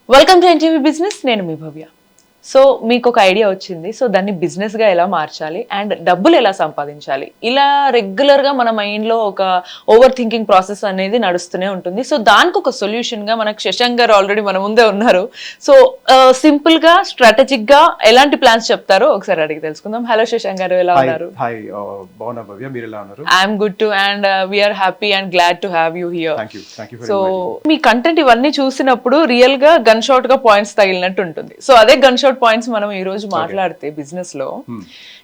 Welcome to NTV business. నేను మీ భవ్య. So మీకు ఒక ఐడియా వచ్చింది, సో దాన్ని బిజినెస్ గా ఎలా మార్చాలి అండ్ డబ్బులు ఎలా సంపాదించాలి, ఇలా రెగ్యులర్ గా మన మైండ్ లో ఒక ఓవర్ థింకింగ్ ప్రాసెస్ అనేది నడుస్తూనే ఉంటుంది. సో దానికి ఒక సొల్యూషన్ గా మనకు శశాంక్ గారు ఆల్రెడీ మన ముందే ఉన్నారు. సో సింపుల్ గా స్ట్రాటజిక్ గా ఎలాంటి ప్లాన్స్ చెప్తారో ఒకసారి అడిగి తెలుసుకుందాం. హలో శశాంక్ గారు, ఎలా ఉన్నారు? హాయ్, బాగున్నా భవ్య, మీరు ఎలా ఉన్నారు? I'm good too and we're happy and glad to have you here. Thank you. So మీ కంటెంట్ ఇవన్నీ చూసినప్పుడు రియల్ గా గన్ షాట్ గా పాయింట్స్ తగిలినట్టు ఉంటుంది. సో అదే గన్ షాట్ పాయింట్స్ మనం ఈ రోజు మాట్లాడితే బిజినెస్ లో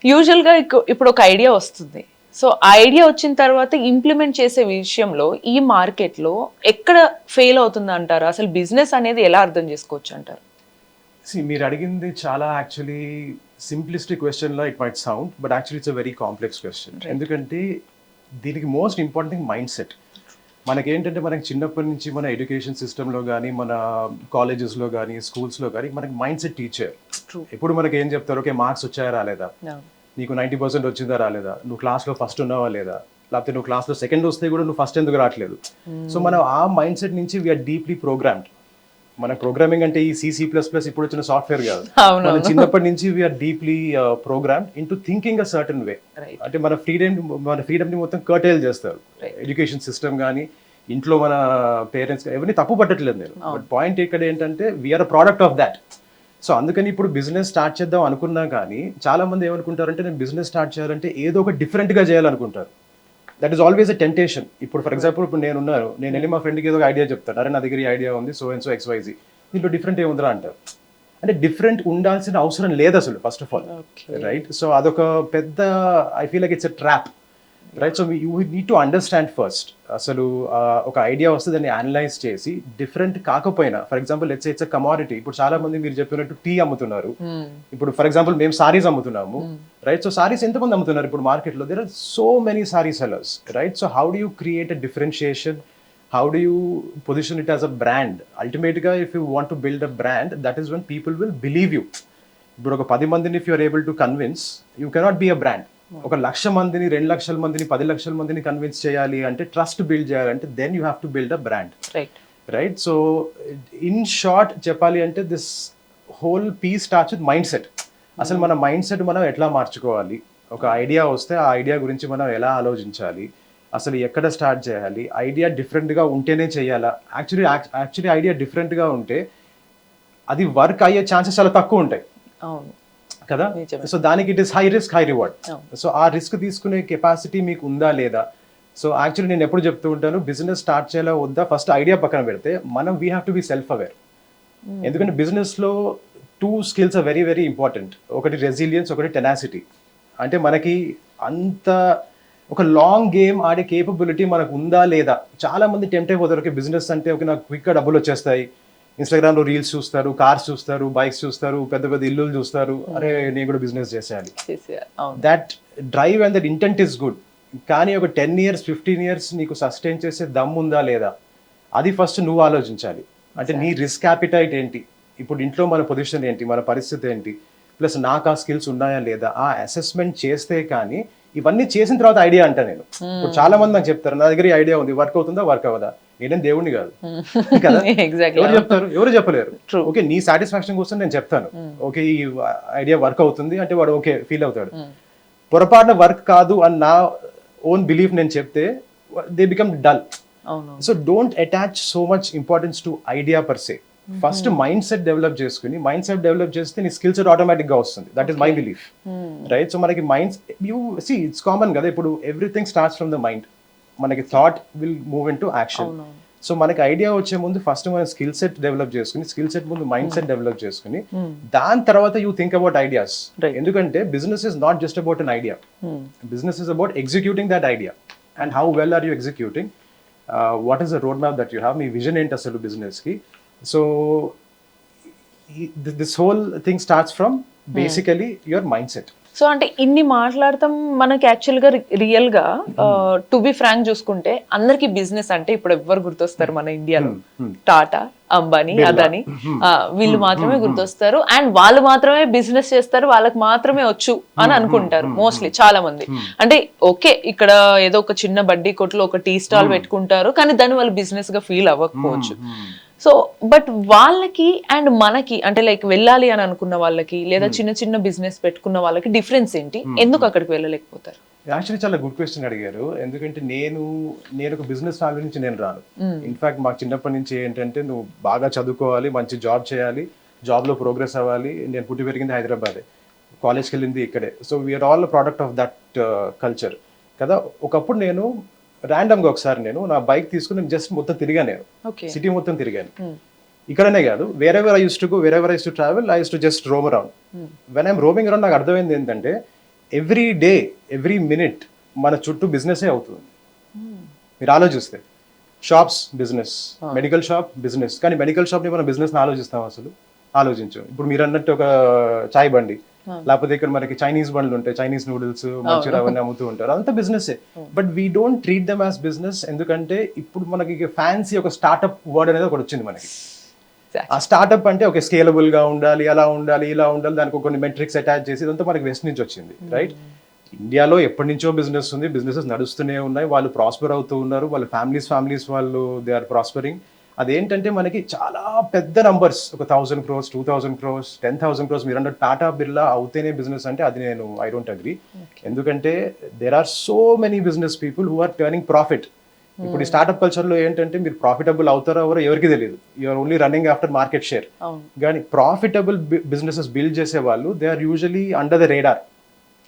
యూజువల్ గా ఇప్పుడు ఒక ఐడియా వస్తుంది. సో ఆ ఐడియా వచ్చిన తర్వాత ఇంప్లిమెంట్ చేసే విషయంలో ఈ మార్కెట్ లో ఎక్కడ ఫెయిల్ అవుతుంది అంటారు? అసలు బిజినెస్ అనేది ఎలా అర్థం చేసుకోవచ్చు అంటారు? మీరు అడిగింది చాలా actually simplistic question law it might sound, but actually it's a very complex question. ఎందుకంటే దీనికి మోస్ట్ ఇంపార్టెంట్ మైండ్ సెట్. మనకేంటంటే మనకి చిన్నప్పటి నుంచి మన ఎడ్యుకేషన్ సిస్టంలో కానీ, మన కాలేజెస్లో కానీ, స్కూల్స్లో కానీ మనకి మైండ్ సెట్ టీచర్ ఎప్పుడు మనకి ఏం చెప్తారు, ఓకే మార్క్స్ వచ్చాయా రాలేదా, నీకు 90% వచ్చిందా రాలేదా, నువ్వు క్లాస్లో ఫస్ట్ ఉన్నావా లేదా, లేకపోతే నువ్వు క్లాస్లో సెకండ్ వస్తే కూడా నువ్వు ఫస్ట్ ఎందుకు రావట్లేదు. సో మనం ఆ మైండ్ సెట్ నుంచి వీఆర్ డీప్లీ ప్రోగ్రామ్డ్. మన ప్రోగ్రామింగ్ అంటే ఈ C++ ఇప్పుడు వచ్చిన సాఫ్ట్వేర్ కాదు. మన చిన్నప్పటి నుంచి we're deeply programmed into thinking a certain way. అంటే మన ఫ్రీడమ్ ని మొత్తం కర్టైల్ చేస్తారు. ఎడ్యుకేషన్ సిస్టమ్ కానీ, ఇంట్లో మన పేరెంట్స్ ఎవరిని తప్పు పట్టట్లేదు నేను. బట్ పాయింట్ ఇక్కడ ఏంటంటే we're a product of that. So అందుకని ఇప్పుడు బిజినెస్ స్టార్ట్ చేద్దాం అనుకున్నా కానీ చాలా మంది ఏమనుకుంటారంటే నేను బిజినెస్ స్టార్ట్ చేయాలంటే ఏదో ఒక డిఫరెంట్ గా చేయాలనుకుంటారు. That is always a temptation. ఇప్పుడు ఫర్ ఎగ్జాంపుల్ ఇప్పుడు నేను వెళ్ళి మా ఫ్రెండ్కి ఏదో ఒక ఐడియా చెప్తాను, అరే నా దగ్గర ఈ ఐడియా ఉంది, సో అండ్ సో XYZ, దీంట్లో డిఫరెంట్ ఏముందిరా అంటారు. అంటే డిఫరెంట్ ఉండాల్సిన అవసరం లేదు అసలు, first of all, right? So అదొక పెద్ద, I feel like it's a trap, right? So you need to understand first. అసలు ఒక ఐడియా వస్తే దాన్ని అనలైజ్ చేసి డిఫరెంట్ కాకపోయినా, for example it's a commodity. ఇప్పుడు చాలా మంది మీరు చెప్పినట్టు టీ అమ్ముతున్నారు. ఇప్పుడు ఫర్ ఎగ్జాంపుల్ మేము సారీస్ అమ్ముతున్నాము, రైట్? సో సారీస్ ఎంతమంది అమ్ముతున్నారు ఇప్పుడు మార్కెట్లో? There are so many sari sellers, right? So how do you create a differentiation? How do you position it as a brand? Ultimately, if you want to build a brand, that is when people will believe you. ఇప్పుడు ఒక 10 మందిని if you are able to convince, you cannot be a brand. ఒక 1,00,000 మందిని, 2,00,000 మందిని, 10,00,000 మందిని convince చేయాలి అంటే, trust build చేయాలంటే, then you have to build a brand. Right? So in short చెప్పాలి అంటే this whole piece starts with mindset. అసలు మన మైండ్ సెట్ మనం ఎట్లా మార్చుకోవాలి, ఒక ఐడియా వస్తే ఆ ఐడియా గురించి మనం ఎలా ఆలోచించాలి, అసలు ఎక్కడ స్టార్ట్ చేయాలి, ఐడియా డిఫరెంట్గా ఉంటేనే చేయాలా. యాక్చువల్లీ ఐడియా డిఫరెంట్గా ఉంటే అది వర్క్ అయ్యే ఛాన్సెస్ చాలా తక్కువ ఉంటాయి కదా. సో దానికి it is high risk high reward. So ఆ రిస్క్ తీసుకునే కెపాసిటీ మీకు ఉందా లేదా? సో యాక్చువల్లీ నేను ఎప్పుడు చెప్తూ ఉంటాను, బిజినెస్ స్టార్ట్ చేయాలా వద్దా ఫస్ట్ ఐడియా పక్కన పెడితే మనం we have to be self aware. ఎందుకంటే బిజినెస్లో 2 skills are very very important. ఒకటి రెసిలియన్స్, ఒకటి టెనాసిటీ. అంటే మనకి అంత ఒక లాంగ్ గేమ్ ఆడే కేపబిలిటీ మనకు ఉందా లేదా? చాలా మంది టెంప్ట్ అయిపోతారు, ఓకే బిజినెస్ అంటే ఓకే నాకు క్విక్గా డబ్బులు వచ్చేస్తాయి, ఇన్స్టాగ్రామ్లో రీల్స్ చూస్తారు, కార్స్ చూస్తారు, బైక్స్ చూస్తారు, పెద్ద పెద్ద ఇల్లులు చూస్తారు, అరే నేను కూడా బిజినెస్ చేసేయాలి. That drive and that intent is good. కానీ ఒక 10 years 15 years నీకు సస్టైన్ చేసే దమ్ ఉందా లేదా, అది ఫస్ట్ నువ్వు ఆలోచించాలి. అంటే నీ రిస్క్ యాపిటైట్ ఏంటి, ఇప్పుడు ఇంట్లో మన పొజిషన్ ఏంటి, మన పరిస్థితి ఏంటి, ప్లస్ నాకు ఆ స్కిల్స్ ఉన్నాయా లేదా, ఆ అసెస్మెంట్ చేస్తే కానీ. ఇవన్నీ చేసిన తర్వాత ఐడియా అంటా నేను. ఇప్పుడు చాలా మంది నాకు చెప్తారు, నా దగ్గర ఈ ఐడియా ఉంది, వర్క్ అవుతుందా వర్క్ అవ్వదా? నేనేం దేవుడిని కాదు కదా, ఎవరు చెప్తారు? ఎవరు చెప్పలేరు. ఓకే నీ సాటిస్ఫాక్షన్ కోసం నేను చెప్తాను, ఓకే ఈ ఐడియా వర్క్ అవుతుంది అంటే వాడు ఓకే ఫీల్ అవుతాడు. పొరపాటున వర్క్ కాదు అని నా ఓన్ బిలీఫ్ నేను చెప్తే they become dull. So don't attach so much importance to idea per se. First mindset develop చేసుకుని, మైండ్ సెట్ డెవలప్ చేస్తే నీ స్కిల్ సెట్ ఆటోమేటిక్ గా వస్తుంది. That is my belief, right? So మనకి mind, you see it's common కదా, ఇప్పుడు everything starts from the mind. మనకి thought will move into action. So మనకి ఐడియా వచ్చే ముందు ఫస్ట్ మనం స్కిల్ సెట్ డెవలప్ చేసుకుని, స్కిల్ సెట్ ముందు మైండ్ సెట్ డెవలప్ చేసుకుని, దాని తర్వాత యూ థింక్ అబౌట్ ఐడియాస్. ఎందుకంటే business is not just about an idea, business is about executing that idea. And how well are you executing, what is the road map that you have, మీ vision ఏంటి అసలు business కి. So this whole thing starts from basically your mindset. So అంటే ఇన్ని మాట్లాడతాం, మనకి actual గా real గా టు బి ఫ్రాంక్ చూసుకుంటే అందరికి బిజినెస్ అంటే ఇప్పుడు ఎవరు గుర్తొస్తారు మన ఇండియాలో? టాటా, అంబానీ, అదానీ, వీళ్ళు మాత్రమే గుర్తొస్తారు. అండ్ వాళ్ళు మాత్రమే బిజినెస్ చేస్తారు, వాళ్ళకి మాత్రమే వచ్చు అని అనుకుంటారు మోస్ట్లీ చాలా మంది. అంటే ఓకే ఇక్కడ ఏదో ఒక చిన్న బడ్డీ కొట్లో ఒక టీ స్టాల్ పెట్టుకుంటారు, కానీ దాన్ని వాళ్ళు బిజినెస్ గా ఫీల్ అవ్వకపోవచ్చు. సో బట్ వాళ్ళకి అండ్ మనకి అంటే లైక్ వెళ్ళాలి అని అనుకున్న వాళ్ళకి లేదా చిన్న చిన్న బిజినెస్ పెట్టుకున్న వాళ్ళకి డిఫరెన్స్ ఏంటి, ఎందుకు అక్కడికి వెళ్ళలేకపోతారు? యాక్చువల్లీ చాలా గుడ్ క్వశ్చన్ అడిగారు. ఎందుకంటే నేను ఒక బిజినెస్ ఫ్యామిలీ నుంచి నేను రాను. ఇన్ఫాక్ట్ మాకు చిన్నప్పటి నుంచి ఏంటంటే నువ్వు బాగా చదువుకోవాలి, మంచి జాబ్ చేయాలి, జాబ్లో ప్రోగ్రెస్ అవ్వాలి. నేను పుట్టి పెరిగింది హైదరాబాదే, కాలేజ్కి వెళ్ళింది ఇక్కడే. So we're all product of that culture కదా. ఒకప్పుడు నేను ర్యాండమ్గా ఒకసారి నేను నా బైక్ తీసుకుని నేను జస్ట్ మొత్తం తిరిగాను, నేను సిటీ మొత్తం తిరిగాను. ఇక్కడనే కాదు, wherever I use to go, wherever I use to travel, I use to just Rome around. When I'm roaming around నాకు అర్థమైంది ఏంటంటే ఎవ్రీ డే ఎవ్రీ మినిట్ మన చుట్టూ బిజినెసే అవుతుంది. మీరు ఆలోచిస్తే shops business, medical shop business, కానీ మెడికల్ షాప్ని మనం బిజినెస్ని ఆలోచిస్తాం? అసలు ఆలోచించాం. ఇప్పుడు మీరు అన్నట్టు ఒక చాయ్ బండి, లేకపోతే ఇక్కడ మనకి చైనీస్ బండ్లు ఉంటాయి, చైనీస్ నూడిల్స్, మంచూరియా అవన్నీ అమ్ముతూ ఉంటారు, అంతా business. But we don't treat them as business. ఎందుకంటే ఇప్పుడు మనకి ఫ్యాన్సీ ఒక స్టార్ట్అప్ వర్డ్ అనేది ఒకటి వచ్చింది మనకి. ఆ స్టార్ట్అప్ అంటే ఒక స్కేలబుల్ గా ఉండాలి, అలా ఉండాలి, ఇలా ఉండాలి, దానికి కొన్ని మెట్రిక్స్ అటాచ్ చేసి, ఇదంతా మనకి వెస్ట్ నుంచి వచ్చింది, రైట్? ఇండియాలో ఎప్పటి నుంచో బిజినెస్ ఉంది, బిజినెసెస్ నడుస్తూనే ఉన్నాయి, వాళ్ళు ప్రాస్పర్ అవుతూ ఉన్నారు, వాళ్ళ ఫ్యామిలీస్ వాళ్ళు దే ఆర్ ప్రాస్పరింగ్. అదేంటంటే మనకి చాలా పెద్ద నంబర్స్, ఒక 1000 crores, 2000 crores, 10,000 crores, మీరు అంటే టాటా బిర్లా అవుతేనే బిజినెస్ అంటే అది నేను ఐ డోంట్ అగ్రీ. ఎందుకంటే there are so many business people who are turning profit. ఇప్పుడు ఈ స్టార్ట్అప్ కల్చర్లో ఏంటంటే మీరు ప్రాఫిటబుల్ అవుతారో ఎవరో ఎవరికి తెలియదు, you're only running after market share. కానీ ప్రాఫిటబుల్ బిజినెసెస్ బిల్డ్ చేసే వాళ్ళు they are usually under the radar.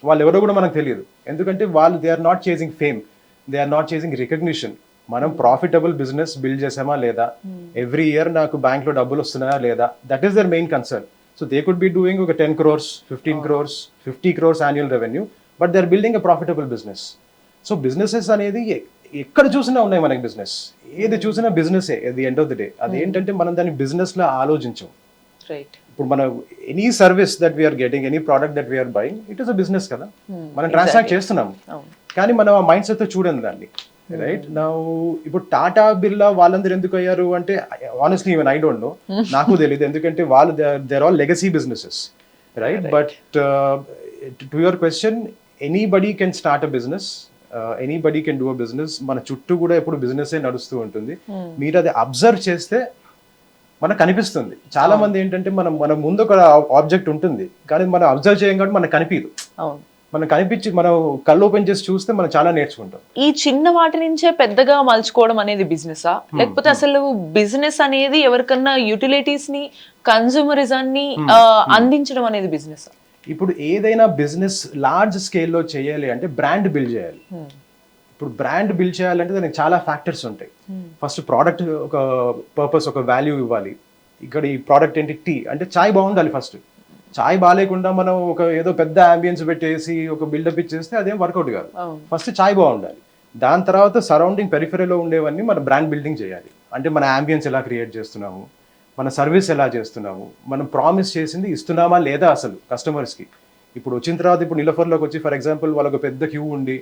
వాళ్ళు ఎవరో కూడా మనకు తెలియదు, ఎందుకంటే వాళ్ళు they are not chasing fame, they are not chasing recognition. మనం ప్రాఫిటబుల్ బిజినెస్ బిల్డ్ చేసామా లేదా, ఎవ్రీ ఇయర్ నాకు బ్యాంక్లో డబ్బులు వస్తున్నాయా లేదా, that is the main concern. So they could be doing ఒక 10 crores, 15 crores, 50 crores annual revenue, but they are building a profitable business. So businesses అనేది ఎక్కడ చూసినా ఉన్నాయి మనకి. బిజినెస్ ఏది చూసినా business at the end of the day. అదేంటంటే మనం దాన్ని బిజినెస్ లో ఆలోచించాం. ఇప్పుడు మనం any service that we're getting, any product that we're buying, it is a business కదా. మనం ట్రాన్సాక్ట్ చేస్తున్నాము, కానీ మనం ఆ మైండ్ సెట్ తో చూడండి దాన్ని, రైట్? నా ఇప్పుడు టాటా బిర్లా వాళ్ళందరూ ఎందుకు అయ్యారు అంటే honestly even I don't know, నాకు తెలియదు. ఎందుకంటే వాళ్ళు they're all legacy businesses, right? But to your question, anybody can start a business, anybody can do a business. మన చుట్టూ కూడా ఎప్పుడు బిజినెస్ నడుస్తూ ఉంటుంది. మీరు అది అబ్జర్వ్ చేస్తే మనకు కనిపిస్తుంది. చాలా మంది ఏంటంటే మన ముందు ఒక ఆబ్జెక్ట్ ఉంటుంది, కానీ మనం అబ్జర్వ్ చేయం కాబట్టి మనకు కనిపించదు. మనం కనిపించి మనం కళ్ళు ఓపెన్ చేసి చూస్తే మనం చాలా నేర్చుకుంటాం. ఈ చిన్న వాటి నుంచే పెద్దగా మలుచుకోవడం అనేది బిజినెసా, లేకపోతే అసలు బిజినెస్ అనేది ఎవరికన్నా యూటిలిటీస్ ని, కన్స్యూమరిజాన్ని అందించడం అనేది బిజినెస్? ఇప్పుడు ఏదైనా బిజినెస్ లార్జ్ స్కేల్లో చేయాలి అంటే బ్రాండ్ బిల్డ్ చేయాలి. ఇప్పుడు బ్రాండ్ బిల్డ్ చేయాలంటే దానికి చాలా ఫ్యాక్టర్స్ ఉంటాయి. ఫస్ట్ ప్రోడక్ట్ ఒక పర్పస్, ఒక వాల్యూ ఇవ్వాలి. ఇక్కడ ఈ ప్రోడక్ట్ ఏంటి, టీ అంటే చాయ్ బాగుండాలి. ఫస్ట్ చాయ్ బాగాలేకుండా మనం ఒక ఏదో పెద్ద అంబియన్స్ పెట్టేసి ఒక బిల్డప్ ఇచ్చేస్తే అదేం వర్కౌట్ కాదు. ఫస్ట్ చాయ్ బాగుండాలి. దాని తర్వాత సరౌండింగ్ పెరిఫెరీలో ఉండేవన్నీ మన బ్రాండ్ బిల్డింగ్ చేయాలి. అంటే మన అంబియన్స్ ఎలా క్రియేట్ చేస్తున్నాము, మన సర్వీస్ ఎలా చేస్తున్నాము, మనం ప్రామిస్ చేసింది ఇస్తున్నామా లేదా అసలు కస్టమర్స్కి. ఇప్పుడు వచ్చిన తర్వాత ఇప్పుడు నిలఫర్లోకి వచ్చి ఫర్ ఎగ్జాంపుల్ వాళ్ళకు పెద్ద క్యూ ఉండి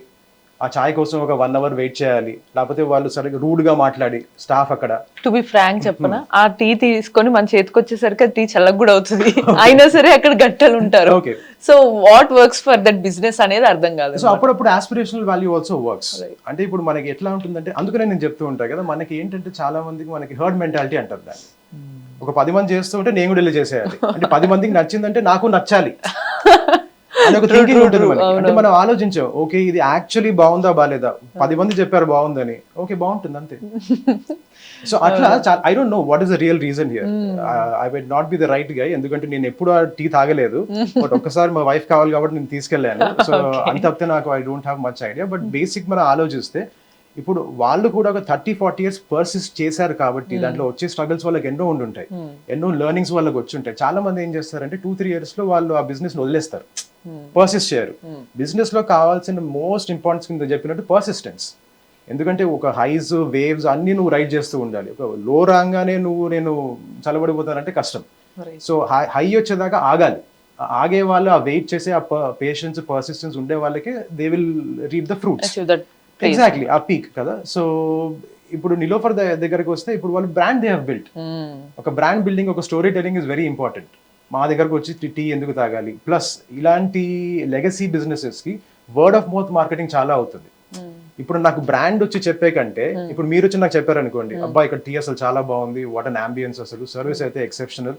ఆ చాయ్ కోసం ఒక 1 hour వెయిట్ చేయాలి, లేకపోతే వాళ్ళు సరిగ్గా రూడ్గా మాట్లాడి స్టాఫ్ అక్కడ. టు బి ఫ్రాంక్ చెప్పనా, ఆ టీ తీసుకొని మన చేతికి వచ్చేసరికి టీ చల్లగా కూడా అవుతుంది, అయినా సరే అక్కడ గట్టలు ఉంటారు. So what works for that business అనేది అర్థం కాదు. సో అప్పుడప్పుడు ఆస్పిరేషనల్ వాల్యూ ఆల్సో వర్క్స్. అంటే ఇప్పుడు మనకి ఎట్లా ఉంటుందంటే, అందుకనే నేను చెప్తూ ఉంటాను కదా, మనకి ఏంటంటే చాలా మందికి మనకి హర్డ్ మెంటాలిటీ అంటారు దాన్ని. ఒక 10 మంది చేస్తూ ఉంటే నేను కూడా వెళ్ళి చేసేయాలి, అంటే 10 మందికి నచ్చిందంటే నాకు నచ్చాలి అని ఒక థింకింగ్ ఉంటుంది మనకి. అంటే మనం ఆలోచించాం, ఓకే ఇది యాక్చువల్లీ బాగుందా బాగాలేదా, 10 మంది చెప్పారు బాగుందని, ఓకే బాగుంటుంది అంతే. సో అట్లా I don't know what is the real reason here. I will not be the right గై, ఎందుకంటే నేను ఎప్పుడు ఆ టీ తాగలేదు. బట్ ఒక్కసారి మా వైఫ్ కావాలి కాబట్టి నేను తీసుకెళ్ళాను. సో అంత తప్పితే నాకు I don't have much idea. But basic మనం ఆలోచిస్తే ఇప్పుడు వాళ్ళు కూడా ఒక 30-40 years పర్సిస్ట్ చేశారు కాబట్టి దాంట్లో వచ్చే స్ట్రగుల్స్ వాళ్ళకి ఎన్నో ఉండుంటాయి, ఎన్నో లెర్నింగ్స్ వాళ్ళకి వచ్చి ఉంటాయి. చాలా మంది ఏం చేస్తారంటే 2-3 years లో వాళ్ళు ఆ బిజినెస్ వదిలేస్తారు, పర్సిస్ట్ చేయరు. బిజినెస్ లో కావాల్సిన మోస్ట్ ఇంపార్టెన్స్ కింద చెప్పినట్టు పర్సిస్టెన్స్. ఎందుకంటే ఒక హైస్ వేవ్స్ అన్ని నువ్వు రైడ్ చేస్తూ ఉండాలి. ఒక లో రాగానే నేను చలబడిపోతానంటే కష్టం. సో హై వచ్చేదాకా ఆగాలి. ఆగే వాళ్ళు, ఆ వెయిట్ చేసే ఆ పేషెన్స్, పర్సిస్టెన్స్ ఉండే వాళ్ళకి they will reap the fruits. Exactly ఆ పీక్ కదా. సో ఇప్పుడు నిలోఫర్ దగ్గరకు వస్తే ఇప్పుడు వాళ్ళు బ్రాండ్ దే హ్యావ్ బిల్ట్. ఒక బ్రాండ్ బిల్డింగ్, ఒక story telling is very important. మా దగ్గరకు వచ్చి టీ ఎందుకు తాగాలి, ప్లస్ ఇలాంటి లెగసీ బిజినెసెస్ కి వర్డ్ ఆఫ్ మౌత్ మార్కెటింగ్ చాలా అవుతుంది. ఇప్పుడు నాకు బ్రాండ్ వచ్చి చెప్పే కంటే ఇప్పుడు మీరు వచ్చి నాకు చెప్పారు అనుకోండి, అబ్బా ఇక్కడ టీ అసలు చాలా బాగుంది, వాట్ అన్ అంబియన్స్, అసలు సర్వీస్ అయితే ఎక్సెప్షనల్,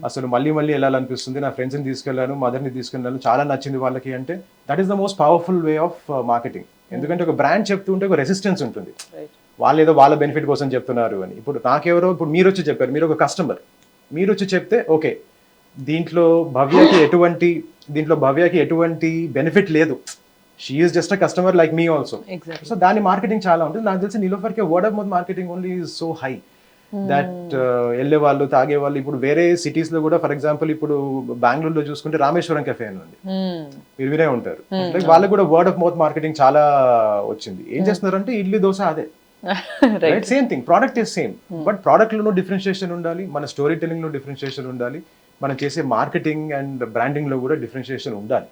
అసలు మళ్ళీ మళ్ళీ వెళ్ళాలనిపిస్తుంది, నా ఫ్రెండ్స్ని తీసుకెళ్ళాను, మదర్ని తీసుకెళ్ళాను, చాలా నచ్చింది వాళ్ళకి అంటే, that is the most powerful way of marketing. ఎందుకంటే ఒక బ్రాండ్ చెప్తూ ఉంటే ఒక రెసిస్టెన్స్ ఉంటుంది, వాళ్ళు ఏదో వాళ్ళ బెనిఫిట్ కోసం చెప్తున్నారు అని. ఇప్పుడు నాకెవరో, ఇప్పుడు మీరు వచ్చి చెప్పారు, మీరు ఒక కస్టమర్, మీరు వచ్చి చెప్తే ఓకే దీంట్లో భవ్యకి ఎటువంటి బెనిఫిట్ లేదు, she is just a customer like me also. So దాని మార్కెటింగ్ చాలా ఉంటుంది. నాకు తెలిసి నిలోఫర్కి word of mouth marketing only is so high that వెళ్ళే వాళ్ళు, తాగే వాళ్ళు, ఇప్పుడు వేరే సిటీస్ లో కూడా, ఫర్ ఎగ్జాంపుల్ ఇప్పుడు బెంగళూరులో చూసుకుంటే రామేశ్వరం కెఫే అని ఉంది, మీరు వినే ఉంటారు. లైక్ వాళ్ళకి కూడా వర్డ్ ఆఫ్ మౌత్ మార్కెటింగ్ చాలా వచ్చింది. ఏం చేస్తున్నారంటే ఇడ్లీ దోశ అదే, right, same thing, product is same, but product లోనూ డిఫరెన్షియేషన్ ఉండాలి, మన స్టోరీ టెలింగ్ లో డిఫరెన్షియేషన్ ఉండాలి, మనం చేసే మార్కెటింగ్ అండ్ బ్రాండింగ్ లో కూడా డిఫరెన్షియేషన్ ఉండాలి.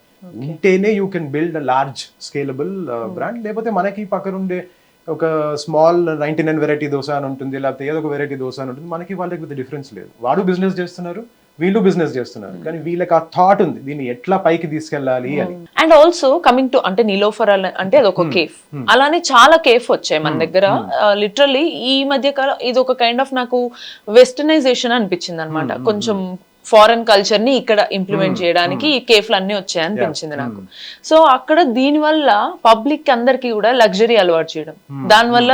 ఉంటేనే you can build a large scalable brand. లేకపోతే మనకి పక్కన ఉండే ఒక స్మాల్ 99 వెరైటీ దోశ అని ఉంటుంది, లేకపోతే ఏదో ఒక వెరైటీ దోశ అని ఉంటుంది, మనకి వాళ్ళకి విత్ డిఫరెన్స్ లేదు. వాడు బిజినెస్ చేస్తున్నారు, వీళ్ళు బిజినెస్ చేస్తున్నారు, కానీ వీళ్ళకి ఆ థాట్ ఉంది దీన్ని ఎట్లా పైకి తీసుకెళ్ళాలి అని. అండ్ ఆల్సో కమింగ్ టు అంటే నిలోఫర్ అంటే అది ఒక కేఫ్, అలానే చాలా కేఫ్ వచ్చాయి మన దగ్గర. లిటరల్లీ ఈ మధ్య కాలం ఇది ఒక కైండ్ ఆఫ్ నాకు వెస్టర్నైజేషన్ అనిపించింది అనమాట. కొంచెం ఫారెన్ కల్చర్ ని ఇక్కడ ఇంప్లిమెంట్ చేయడానికి ఈ కేఫ్లు అన్ని వచ్చాయి అనిపించింది నాకు. సో అక్కడ దీని వల్ల పబ్లిక్ అందరికి కూడా లగ్జరీ అలవాటు చేయడం, దానివల్ల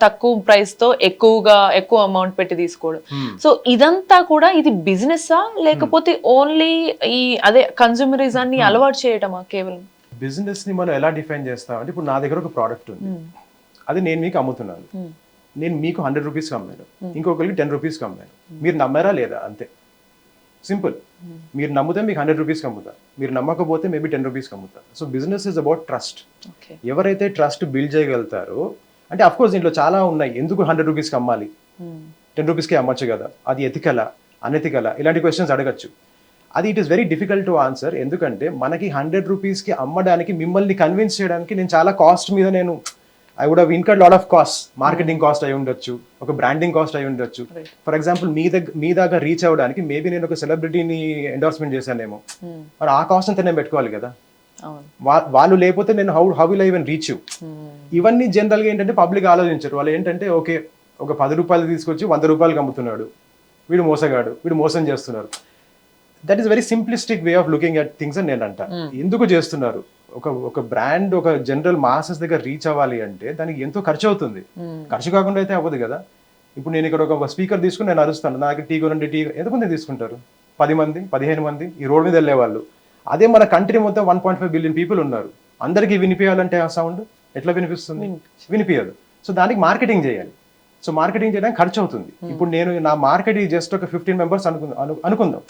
తక్కువ ప్రైస్ తో ఎక్కువ అమౌంట్ పెట్టి తీసుకోవడం. సో ఇదంతా కూడా ఇది బిజినెస్ లేకపోతే ఓన్లీ ఈ అదే కన్స్యూమరిజాన్ని అలవాటు చేయటమా కేవలం? బిజినెస్ ని మనం ఎలా డిఫైన్ చేస్తాం అంటే, ఇప్పుడు నా దగ్గర ఒక ప్రోడక్ట్ ఉంది, అది నేను మీకు అమ్ముతున్నాను, నేను మీకు 100 రూపీస్కి అమ్మాను, ఇంకొకరికి 10 రూపీస్కి అమ్మాను, మీరు నమ్మారా లేదా అంతే, సింపుల్. మీరు నమ్మితే మీకు 100 రూపీస్కి అమ్ముతా, మీరు నమ్మకపోతే మేబీ 10 రూపీస్కి అమ్ముతా. So business is about trust. ఎవరైతే ట్రస్ట్ బిల్డ్ చేయగలుగుతారో, అంటే అఫ్ కోర్స్ దీంట్లో చాలా ఉన్నాయి, ఎందుకు 100 రూపీస్కి అమ్మాలి, 10 రూపీస్కి అమ్మచ్చు కదా, అది ఎథికలా అనెథికలా, ఇలాంటి క్వశ్చన్స్ అడగచ్చు. అది it is very difficult to answer, ఎందుకంటే మనకి 100 రూపీస్కి అమ్మడానికి, మిమ్మల్ని కన్విన్స్ చేయడానికి నేను చాలా కాస్ట్ మీద I would have incurred lot of cost, marketing cost అయి ఉండొచ్చు, ఒక బ్రాండింగ్ కాస్ట్ అయి ఉండొచ్చు. ఫర్ ఎగ్జాంపుల్ మీ దాకా రీచ్ అవ్వడానికి మేబీ నేను ఒక సెలబ్రిటీని ఎండోర్స్మెంట్ చేశానేమో, మరి ఆ కాస్ట్ అంతా నేను పెట్టుకోవాలి కదా, వాళ్ళు లేకపోతే నేను how will I even reach you. ఇవన్నీ జనరల్గా ఏంటంటే పబ్లిక్ ఆలోచించరు. వాళ్ళు ఏంటంటే ఓకే ఒక 10 రూపాయలు తీసుకొచ్చి 100 రూపాయలకి అమ్ముతున్నాడు, వీడు మోసగాడు, వీడు మోసం చేస్తున్నారు. That is very simplistic way of looking at things అని నేను అంట. ఎందుకు చేస్తున్నారు? ఒక బ్రాండ్ ఒక జనరల్ మాసెస్ దగ్గర రీచ్ అవ్వాలి అంటే దానికి ఎంతో ఖర్చు అవుతుంది. ఖర్చు కాకుండా అయితే అవ్వదు కదా. ఇప్పుడు నేను ఇక్కడ ఒక స్పీకర్ తీసుకుని నేను అరుస్తాను, నాకు టీ కొనండి, టీ ఎంతమంది తీసుకుంటారు? 10 మంది 15 మంది ఈ రోడ్ మీద వెళ్ళే వాళ్ళు. అదే మన కంట్రీ మొత్తం 1.5 బిలియన్ పీపుల్ ఉన్నారు, అందరికీ వినిపించాలంటే ఆ సౌండ్ ఎట్లా వినిపిస్తుంది? వినిపించదు. సో దానికి మార్కెటింగ్ చేయాలి. సో మార్కెటింగ్ చేయడానికి ఖర్చు అవుతుంది. ఇప్పుడు నేను నా మార్కెట్ జస్ట్ ఒక 15 మెంబర్స్ అనుకుందాం.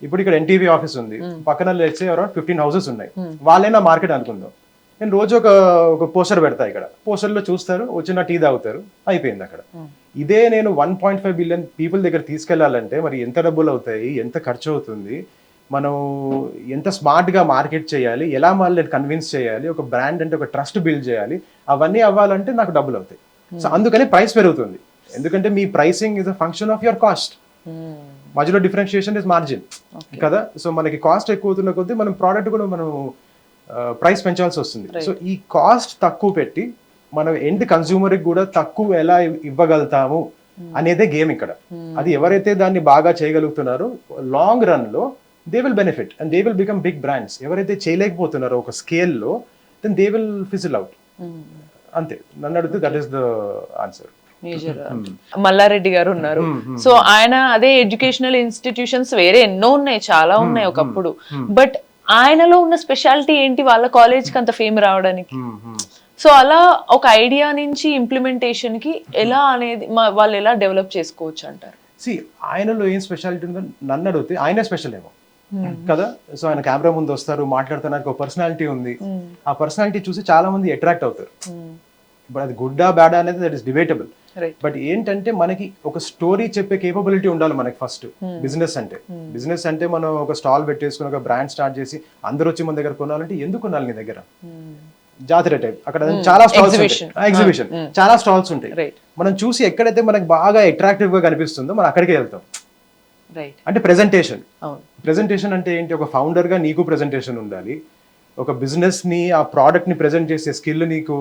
ఇప్పుడు ఇక్కడ NTV ఆఫీస్ ఉంది, పక్కన లెట్స్ సే అరౌండ్ 15 హౌసెస్ ఉన్నాయి, వాళ్ళే నా మార్కెట్ అనుకుందాం. నేను రోజు ఒక పోస్టర్ పెడతా, ఇక్కడ పోస్టర్లో చూస్తారు, వచ్చిన టీ తాగుతారు, అయిపోయింది అక్కడ. ఇదే నేను 1.5 బిలియన్ పీపుల్ దగ్గర తీసుకెళ్లాలంటే మరి ఎంత డబ్బులు అవుతాయి, ఎంత ఖర్చు అవుతుంది, మనం ఎంత స్మార్ట్గా మార్కెట్ చేయాలి, ఎలా వాళ్ళని కన్విన్స్ చేయాలి, ఒక బ్రాండ్ అంటే ఒక ట్రస్ట్ బిల్డ్ చేయాలి, అవన్నీ అవ్వాలంటే నాకు డబ్బులు అవుతాయి. సో అందుకని ప్రైస్ పెరుగుతుంది, ఎందుకంటే మీ pricing is a function of your cost. మధ్యలో డిఫరెన్షియేషన్ ఇస్ మార్జిన్ కదా. సో మనకి కాస్ట్ ఎక్కువ అవుతున్న కొద్దీ మనం ప్రోడక్ట్ కూడా మనం ప్రైస్ పెంచాల్సి వస్తుంది. సో ఈ కాస్ట్ తక్కువ పెట్టి మనం ఎండ్ కన్స్యూమర్కి కూడా తక్కువ ఎలా ఇవ్వగలుగుతాము అనేదే గేమ్ ఇక్కడ. అది ఎవరైతే దాన్ని బాగా చేయగలుగుతున్నారో లాంగ్ రన్ లో they will benefit and they will become big brands. ఎవరైతే చేయలేకపోతున్నారో ఒక స్కేల్లో, then they will fizzle out. అంతే, నన్ను అడిగితే that is the answer. Malla Reddy garu ఉన్నారు. సో ఆయన అదే ఎడ్యుకేషనల్ ఇన్స్టిట్యూషన్స్ వేరే ఎన్నో ఉన్నాయి, చాలా ఉన్నాయి ఒకప్పుడు. బట్ ఆయనలో ఉన్న స్పెషాలిటీ ఏంటి వాళ్ళ కాలేజ్ కి అంత ఫేమ్ రావడానికి? సో అలా ఒక ఐడియా నుంచి ఇంప్లిమెంటేషన్ కి ఎలా అనేది వాళ్ళు ఎలా డెవలప్ చేసుకోవచ్చు అంటారు? ఆయనలో ఏం స్పెషాలిటీ ఉందో నన్ను అడిగితే ఆయనే స్పెషల్ ఏమో కదా. సో ఆయన కెమెరా ముందు వస్తారు, మాట్లాడుతున్నారు, ఒక పర్సనాలిటీ ఉంది. ఆ పర్సనాలిటీ చూసి చాలా మంది అట్రాక్ట్ అవుతారు. ఇప్పుడు అది గుడ్డా బ్యాడా అనేది దట్ ఇస్ డిబేటబుల్. బట్ ఏంటంటే మనకి ఒక స్టోరీ చెప్పే కేపబిలిటీ ఉండాలి మనకి ఫస్ట్. బిజినెస్ అంటే మనం ఒక స్టాల్ పెట్టేసుకుని ఒక బ్రాండ్ స్టార్ట్ చేసి అందరూ వచ్చి మన దగ్గర కొనాలంటే ఎందుకు కొనాలి నీ దగ్గర? జాతర టైప్ అక్కడ చాలా స్టాల్స్ ఉంటాయి, ఎగ్జిబిషన్ చాలా స్టాల్స్ ఉంటాయి. మనం చూసి ఎక్కడైతే మనకి బాగా అట్రాక్టివ్ గా కనిపిస్తుందో మనం అక్కడికే వెళ్తాం. అంటే ప్రెజెంటేషన్ అంటే ఏంటి? ఒక ఫౌండర్ గా నీకు ప్రెజెంటేషన్ ఉండాలి, ఒక బిజినెస్ ని ఆ ప్రోడక్ట్ ని ప్రెజెంట్ చేసే స్కిల్ నీకు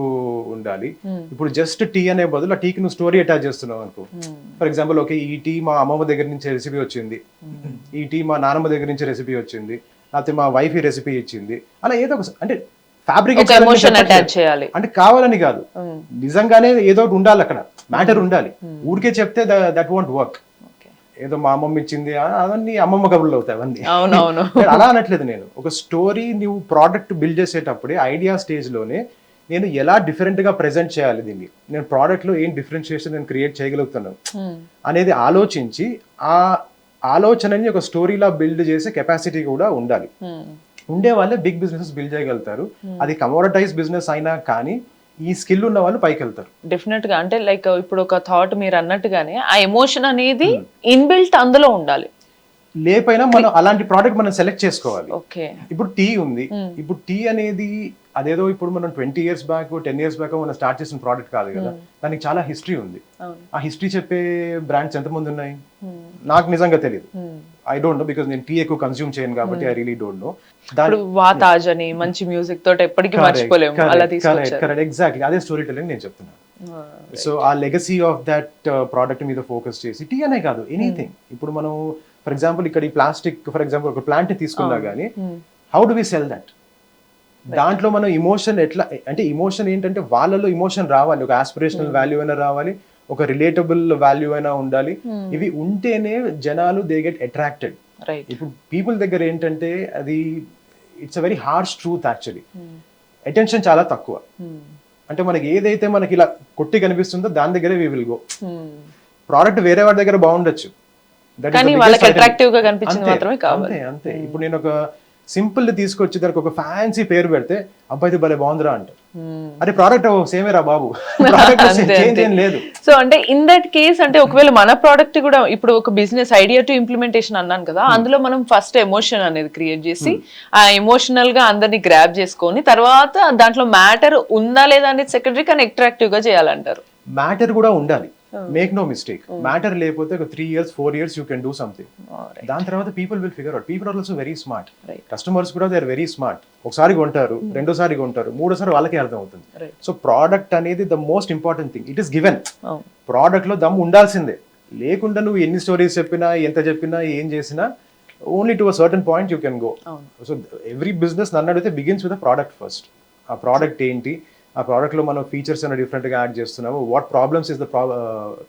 ఉండాలి. ఇప్పుడు జస్ట్ టీ అనే బదులు ఆ టీకి నువ్వు స్టోరీ అటాచ్ చేస్తున్నావు అనుకో. ఫర్ ఎగ్జాంపుల్ ఓకే, ఈ టీ మా అమ్మమ్మ దగ్గర నుంచి రెసిపీ వచ్చింది, ఈ టీ మా నాన్నమ్మ దగ్గర నుంచి రెసిపీ వచ్చింది, లేకపోతే మా వైఫ్ ఈ రెసిపీ ఇచ్చింది, అలా ఏదో ఒక అంటే చేయాలి అంటే కావాలని కాదు, నిజంగానే ఏదో ఒకటి ఉండాలి అక్కడ, మ్యాటర్ ఉండాలి. ఊరికే చెప్తే దట్ వోంట్ వర్క్. ఏదో మా అమ్మమ్మ ఇచ్చింది అవన్నీ అమ్మమ్మ కబుర్లు అవుతాయి అవన్నీ. అవునవును. అలా అనట్లేదు నేను. ఒక స్టోరీ నువ్వు ప్రోడక్ట్ బిల్డ్ చేసేటప్పుడే ఐడియా స్టేజ్ లోనే నేను ఎలా డిఫరెంట్ గా ప్రెజెంట్ చేయాలి దీన్ని, నేను ప్రోడక్ట్ లో ఏం డిఫరెన్షియేషన్ నేను క్రియేట్ చేయగలుగుతున్నాను అనేది ఆలోచించి ఆ ఆలోచనని ఒక స్టోరీలా బిల్డ్ చేసే కెపాసిటీ కూడా ఉండాలి. ఉండే వాళ్ళే బిగ్ బిజినెస్ బిల్డ్ చేయగలుగుతారు. అది కమోడటైజ్ బిజినెస్ అయినా కానీ ఈ స్కిల్ ఉన్న వాళ్ళు పైకి వెళ్తారు. డెఫినెట్ గా. అంటే లైక్ ఇప్పుడు ఒక థాట్ మీరు అన్నట్టుగానే ఆ ఎమోషన్ అనేది ఇన్బిల్ట్ అందులో ఉండాలి. లేపైనా మనం అలాంటి ప్రోడక్ట్ మనం సెలెక్ట్ చేసుకోవాలి. ఓకే, ఇప్పుడు టీ ఉంది, ఇప్పుడు టీ అనేది అదేదో ఇప్పుడు మనం 20 years బ్యాక్ 10 years బ్యాక్ మనం స్టార్ట్ చేసిన ప్రోడక్ట్ కాదు కదా, దానికి చాలా హిస్టరీ ఉంది. ఆ హిస్టరీ చెప్పే బ్రాండ్స్ ఎంతమంది ఉన్నాయి నాకు నిజంగా తెలియదు. ఐ డోంట్ నో, బికాస్ నేను టీ ఎక్కువ కన్స్యూమ్ చేయను కాబట్టి ఐ రియలీ డోంట్ నో. వాతాజ్ అని మంచి మ్యూజిక్ తోటి ఎప్పటికీ మర్చిపోలేము, అలా తీసుకొచ్చారు. ఎగ్జాక్ట్లీ అదే స్టోరీ టెల్లింగ్ నేను చెప్తున్నాను. సో ఆ లెగసీ ఆఫ్ దట్ ప్రోడక్ట్ మీద ఫోకస్ చేసి, టీ అనే కాదు ఎనీథింగ్. ఇప్పుడు మనం ఫర్ ఎగ్జాంపుల్ ఇక్కడ ఈ ప్లాస్టిక్ ఫర్ ఎగ్జాంపుల్ ఒక ప్లాంట్ ని తీసుకున్నా గానీ how do we sell that? దాంట్లో మనం ఇమోషన్ ఎట్లా, అంటే ఇమోషన్ ఏంటంటే వాళ్ళలో ఇమోషన్ రావాలి, ఒక ఆస్పిరేషనల్ వాల్యూ అయినా రావాలి, ఒక రిలేటబుల్ వాల్యూ అయినా ఉండాలి. ఇవి ఉంటేనే జనాలు దే గెట్ అట్రాక్టెడ్. ఇప్పుడు పీపుల్ దగ్గర ఏంటంటే అది it's a very harsh truth actually. Attention చాలా తక్కువ. అంటే మనకి ఏదైతే మనకి ఇలా కొట్టి కనిపిస్తుందో దాని దగ్గరే వి విల్ గో. ప్రోడక్ట్ వేరే వాడి దగ్గర బాగుండొచ్చు, అంతే. ఇప్పుడు నేను ఒక సింపుల్ తీసుకొచ్చి దానికి ఒక ఫ్యాన్సీ పేరు పెడితే అబ్బాయి భలే బాగుందిరా అంటారు. అదే ప్రోడక్ట్ సేమే రా బాబు, చేంజ్ ఏం లేదు. సో అంటే ఇన్ దట్ కేస్ అంటే ఒకవేళ మన ప్రోడక్ట్ కూడా ఇప్పుడు ఒక బిజినెస్ ఐడియా టు ఇంప్లిమెంటేషన్ అన్నాను కదా, అందులో మనం ఫస్ట్ ఎమోషన్ అనేది క్రియేట్ చేసి ఆ ఎమోషనల్ గా అందరినీ గ్రాప్ చేసుకొని తర్వాత దాంట్లో మ్యాటర్ ఉందా లేదా అనేది సెకండరీ కానీ అట్రాక్టివ్ గా చేయాలంటారు. మ్యాటర్ కూడా ఉండాలి, మేక్ నో మిస్టేక్. మ్యాటర్ లేకపోతే ఒక 3 years 4 years you can do something. దాని తర్వాత people will figure out. People are also very smart. Customers కూడా దే ఆర్ వెరీ స్మార్ట్. ఒకసారి కొంటారు, రెండోసారి కొంటారు, మూడోసారి వాళ్ళకే అర్థం అవుతుంది. సో ప్రోడక్ట్ అనేది the most important thing. It is given. Product లో దమ్ ఉండాల్సిందే. లేకుండా నువ్వు ఎన్ని స్టోరీస్ చెప్పినా ఎంత చెప్పినా ఏం చేసినా only to a certain point you can go. So every business నన్ను అడిగితే begins with a product first. ఆ ప్రోడక్ట్ ఏంటి, ఆ ప్రోడక్ట్లో మనం ఫీచర్స్ అయినా డిఫరెంట్గా యాడ్ చేస్తున్నాము, what problems is the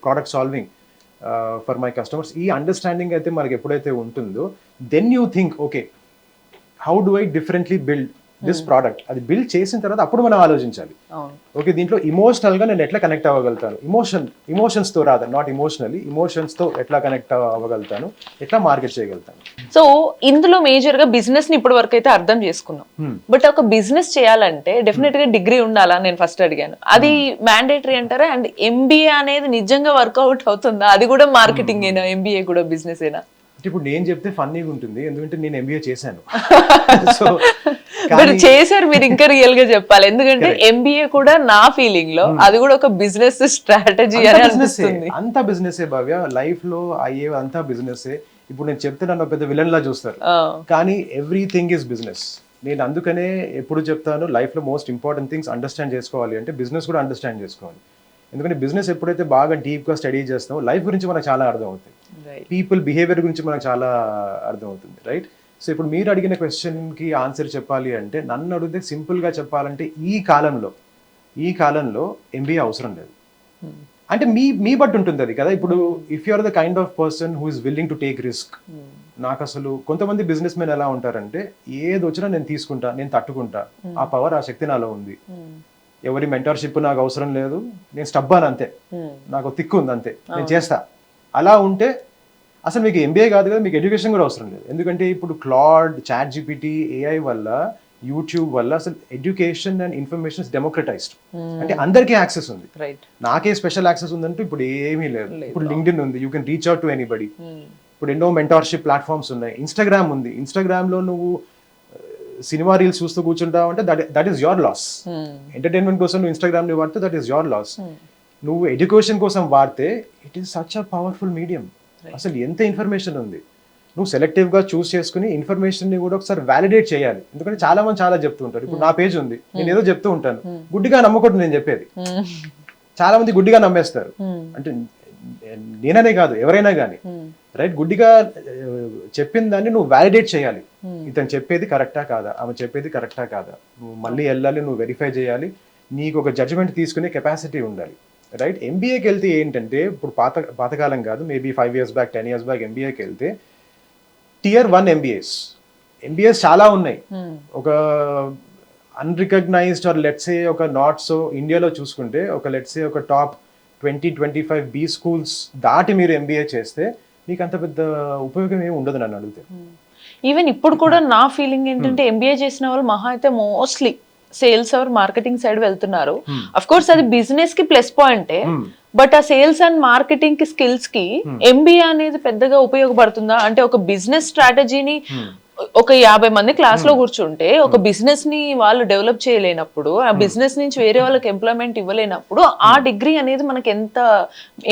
product solving for my customers. ఈ అండర్స్టాండింగ్ అయితే మనకి ఎప్పుడైతే ఉంటుందో then you think okay how do I differently build this product. అది బిల్డ్ చేసిన తర్వాత అప్పుడు మనం ఆలోచించాలి, ఓకే దీంట్లో ఇమోషనల్ గా నేను ఎట్లా కనెక్ట్ అవ్వగలుగుతాను, ఇమోషన్స్ తో రాదు, నాట్ ఇమోషనలీ, ఇమోషన్స్ తో ఎట్లా కనెక్ట్ అవ్వగలుగుతాను, ఎట్లా మార్కెట్ చేయగలుగుతాను. సో ఇందులో మేజర్ గా బిజినెస్ ని ఇప్పటి వరకు అయితే అర్థం చేసుకున్నాం. బట్ ఒక బిజినెస్ చేయాలంటే డెఫినెట్ గా డిగ్రీ ఉండాలా నేను ఫస్ట్ అడిగాను. అది మ్యాండేటరీ అంటారా? అండ్ ఎంబీఏ అనేది నిజంగా వర్కౌట్ అవుతుందా? అది కూడా మార్కెటింగ్ ఏనా, ఎంబీఏ కూడా బిజినెస్ ఏనా? ఇప్పుడు నేను చెప్తే ఫన్నీగా ఉంటుంది, ఎందుకంటే నేను ఎంబీఏ చేశాను. సో చేశారు మీరు, ఇంకా రియల్ గా చెప్పాలి. ఎందుకంటే ఎంబీఏ కూడా నా ఫీలింగ్ లో అది కూడా ఒక బిజినెస్ స్ట్రాటజీ అని అనిపిస్తుంది. అంతా బిజినెస్ భవ్య, లైఫ్ లో అయ్యే అంతా బిజినెస్. ఇప్పుడు నేను చెప్తే నన్ను పెద్ద విలన్ లా చూస్తారు, కానీ ఎవ్రీథింగ్ ఈస్ బిజినెస్. నేను అందుకనే ఎప్పుడు చెప్తాను, లైఫ్ లో మోస్ట్ ఇంపార్టెంట్ థింగ్స్ అండర్స్టాండ్ చేసుకోవాలి అంటే బిజినెస్ కూడా అండర్స్టాండ్ చేసుకోవాలి. ఎందుకంటే బిజినెస్ ఎప్పుడైతే బాగా డీప్ గా స్టడీ చేస్తామో లైఫ్ గురించి మనకు చాలా అర్థం అవుతుంది, పీపుల్ బిహేవియర్ గురించి మనకు చాలా అర్థం అవుతుంది, రైట్? సో ఇప్పుడు మీరు అడిగిన క్వశ్చన్కి ఆన్సర్ చెప్పాలి అంటే, నన్ను అడిగితే సింపుల్గా చెప్పాలంటే ఈ కాలంలో ఎంబీఏ అవసరం లేదు. అంటే మీ బట్టి ఉంటుంది అది కదా. ఇప్పుడు if you are the kind of person who is willing to take risk. నాకు అసలు కొంతమంది బిజినెస్ మెన్ ఎలా ఉంటారంటే, ఏది వచ్చినా నేను తీసుకుంటా, నేను తట్టుకుంటా, ఆ పవర్, ఆ శక్తి నాలో ఉంది, ఎవరి మెంటర్షిప్ నాకు అవసరం లేదు, నేను స్టబ్బాను అంతే, నాకు తిక్కు ఉంది అంతే, నేను చేస్తా. అలా ఉంటే అసలు మీకు ఎంబీఏ కాదు కదా, మీకు ఎడ్యుకేషన్ కూడా అవసరం లేదు. ఎందుకంటే ఇప్పుడు క్లాడ్, చాట్ జీపీటీ, ఏఐ వల్ల, యూట్యూబ్ వల్ల అసలు ఎడ్యుకేషన్ అండ్ ఇన్ఫర్మేషన్ డెమోక్రటైజ్డ్. అంటే అందరికీ యాక్సెస్ ఉంది. నాకే స్పెషల్ యాక్సెస్ ఉందంటే ఇప్పుడు ఏమీ లేదు. ఇప్పుడు లింక్డ్ఇన్ ఉంది, you can reach out to anybody. ఇప్పుడు ఎన్నో మెంటార్షిప్ ప్లాట్ఫామ్స్ ఉన్నాయి. ఇన్స్టాగ్రామ్ ఉంది, ఇన్స్టాగ్రామ్ లో నువ్వు సినిమా రీల్స్ చూస్తూ కూర్చుంటావు అంటే that is your loss. Entertainment కోసం నువ్వు ఇన్స్టాగ్రామ్ ని వాడితే దట్ ఈస్ యువర్ లాస్. నువ్వు ఎడ్యుకేషన్ కోసం వాడితే it is such a powerful medium. అసలు ఎంత ఇన్ఫర్మేషన్ ఉంది. నువ్వు సెలెక్టివ్గా చూస్ చేసుకుని ఇన్ఫర్మేషన్ని కూడా ఒకసారి వ్యాలిడేట్ చేయాలి. ఎందుకంటే చాలా మంది చాలా చెప్తూ ఉంటారు. ఇప్పుడు నా పేజ్ ఉంది, నేను ఏదో చెప్తూ ఉంటాను, గుడ్డిగా నమ్మకూడదు నేను చెప్పేది. చాలా మంది గుడ్డిగా నమ్మేస్తారు. అంటే నేననే కాదు, ఎవరైనా కానీ రైట్, గుడ్డిగా చెప్పిన దాన్ని నువ్వు వ్యాలిడేట్ చేయాలి. ఇతను చెప్పేది కరెక్టా కాదా, ఆమె చెప్పేది కరెక్టా కాదా, నువ్వు మళ్ళీ వెళ్ళాలి, నువ్వు వెరిఫై చేయాలి, నీకు ఒక జడ్జ్మెంట్ తీసుకునే కెపాసిటీ ఉండాలి. రైట్, ఎంబీఏకి వెళ్తే ఏంటంటే, ఇప్పుడు పాతకాలం కాదు, maybe 5 years back 10 years back ఎంబీఏకి వెళ్తే Tier 1 ఎంబీఏస్ చాలా ఉన్నాయి. ఒక అన్రికగ్నైజ్డ్ ఆర్ లెట్స్ సే ఒక నాట్ సో, ఇండియాలో చూసుకుంటే ఒక లెట్స్ సే ఒక టాప్ 20-25 బీ స్కూల్స్ దాటి మీరు ఎంబీఏ చేస్తే మీకు అంత పెద్ద ఉపయోగం ఏమి ఉండదు నన్ను అడిగితే. ఈవెన్ ఇప్పుడు కూడా నా ఫీలింగ్ ఏంటంటే ఎంబీఏ చేసిన వాళ్ళు మహా అయితే mostly sales or marketing side వెళ్తున్నారు. అఫ్ కోర్స్ అది బిజినెస్ కి ప్లస్ పాయింటే, బట్ ఆ సేల్స్ అండ్ మార్కెటింగ్ కి స్కిల్స్ కి ఎంబీఏ అనేది పెద్దగా ఉపయోగపడుతుందా? అంటే ఒక బిజినెస్ స్ట్రాటజీని ఒక 50 మంది క్లాస్ లో కూర్చుంటే ఒక బిజినెస్ ని వాళ్ళు డెవలప్ చేయలేనప్పుడు, ఆ బిజినెస్ నుంచి వేరే వాళ్ళకి ఎంప్లాయ్మెంట్ ఇవ్వలేనప్పుడు ఆ డిగ్రీ అనేది మనకి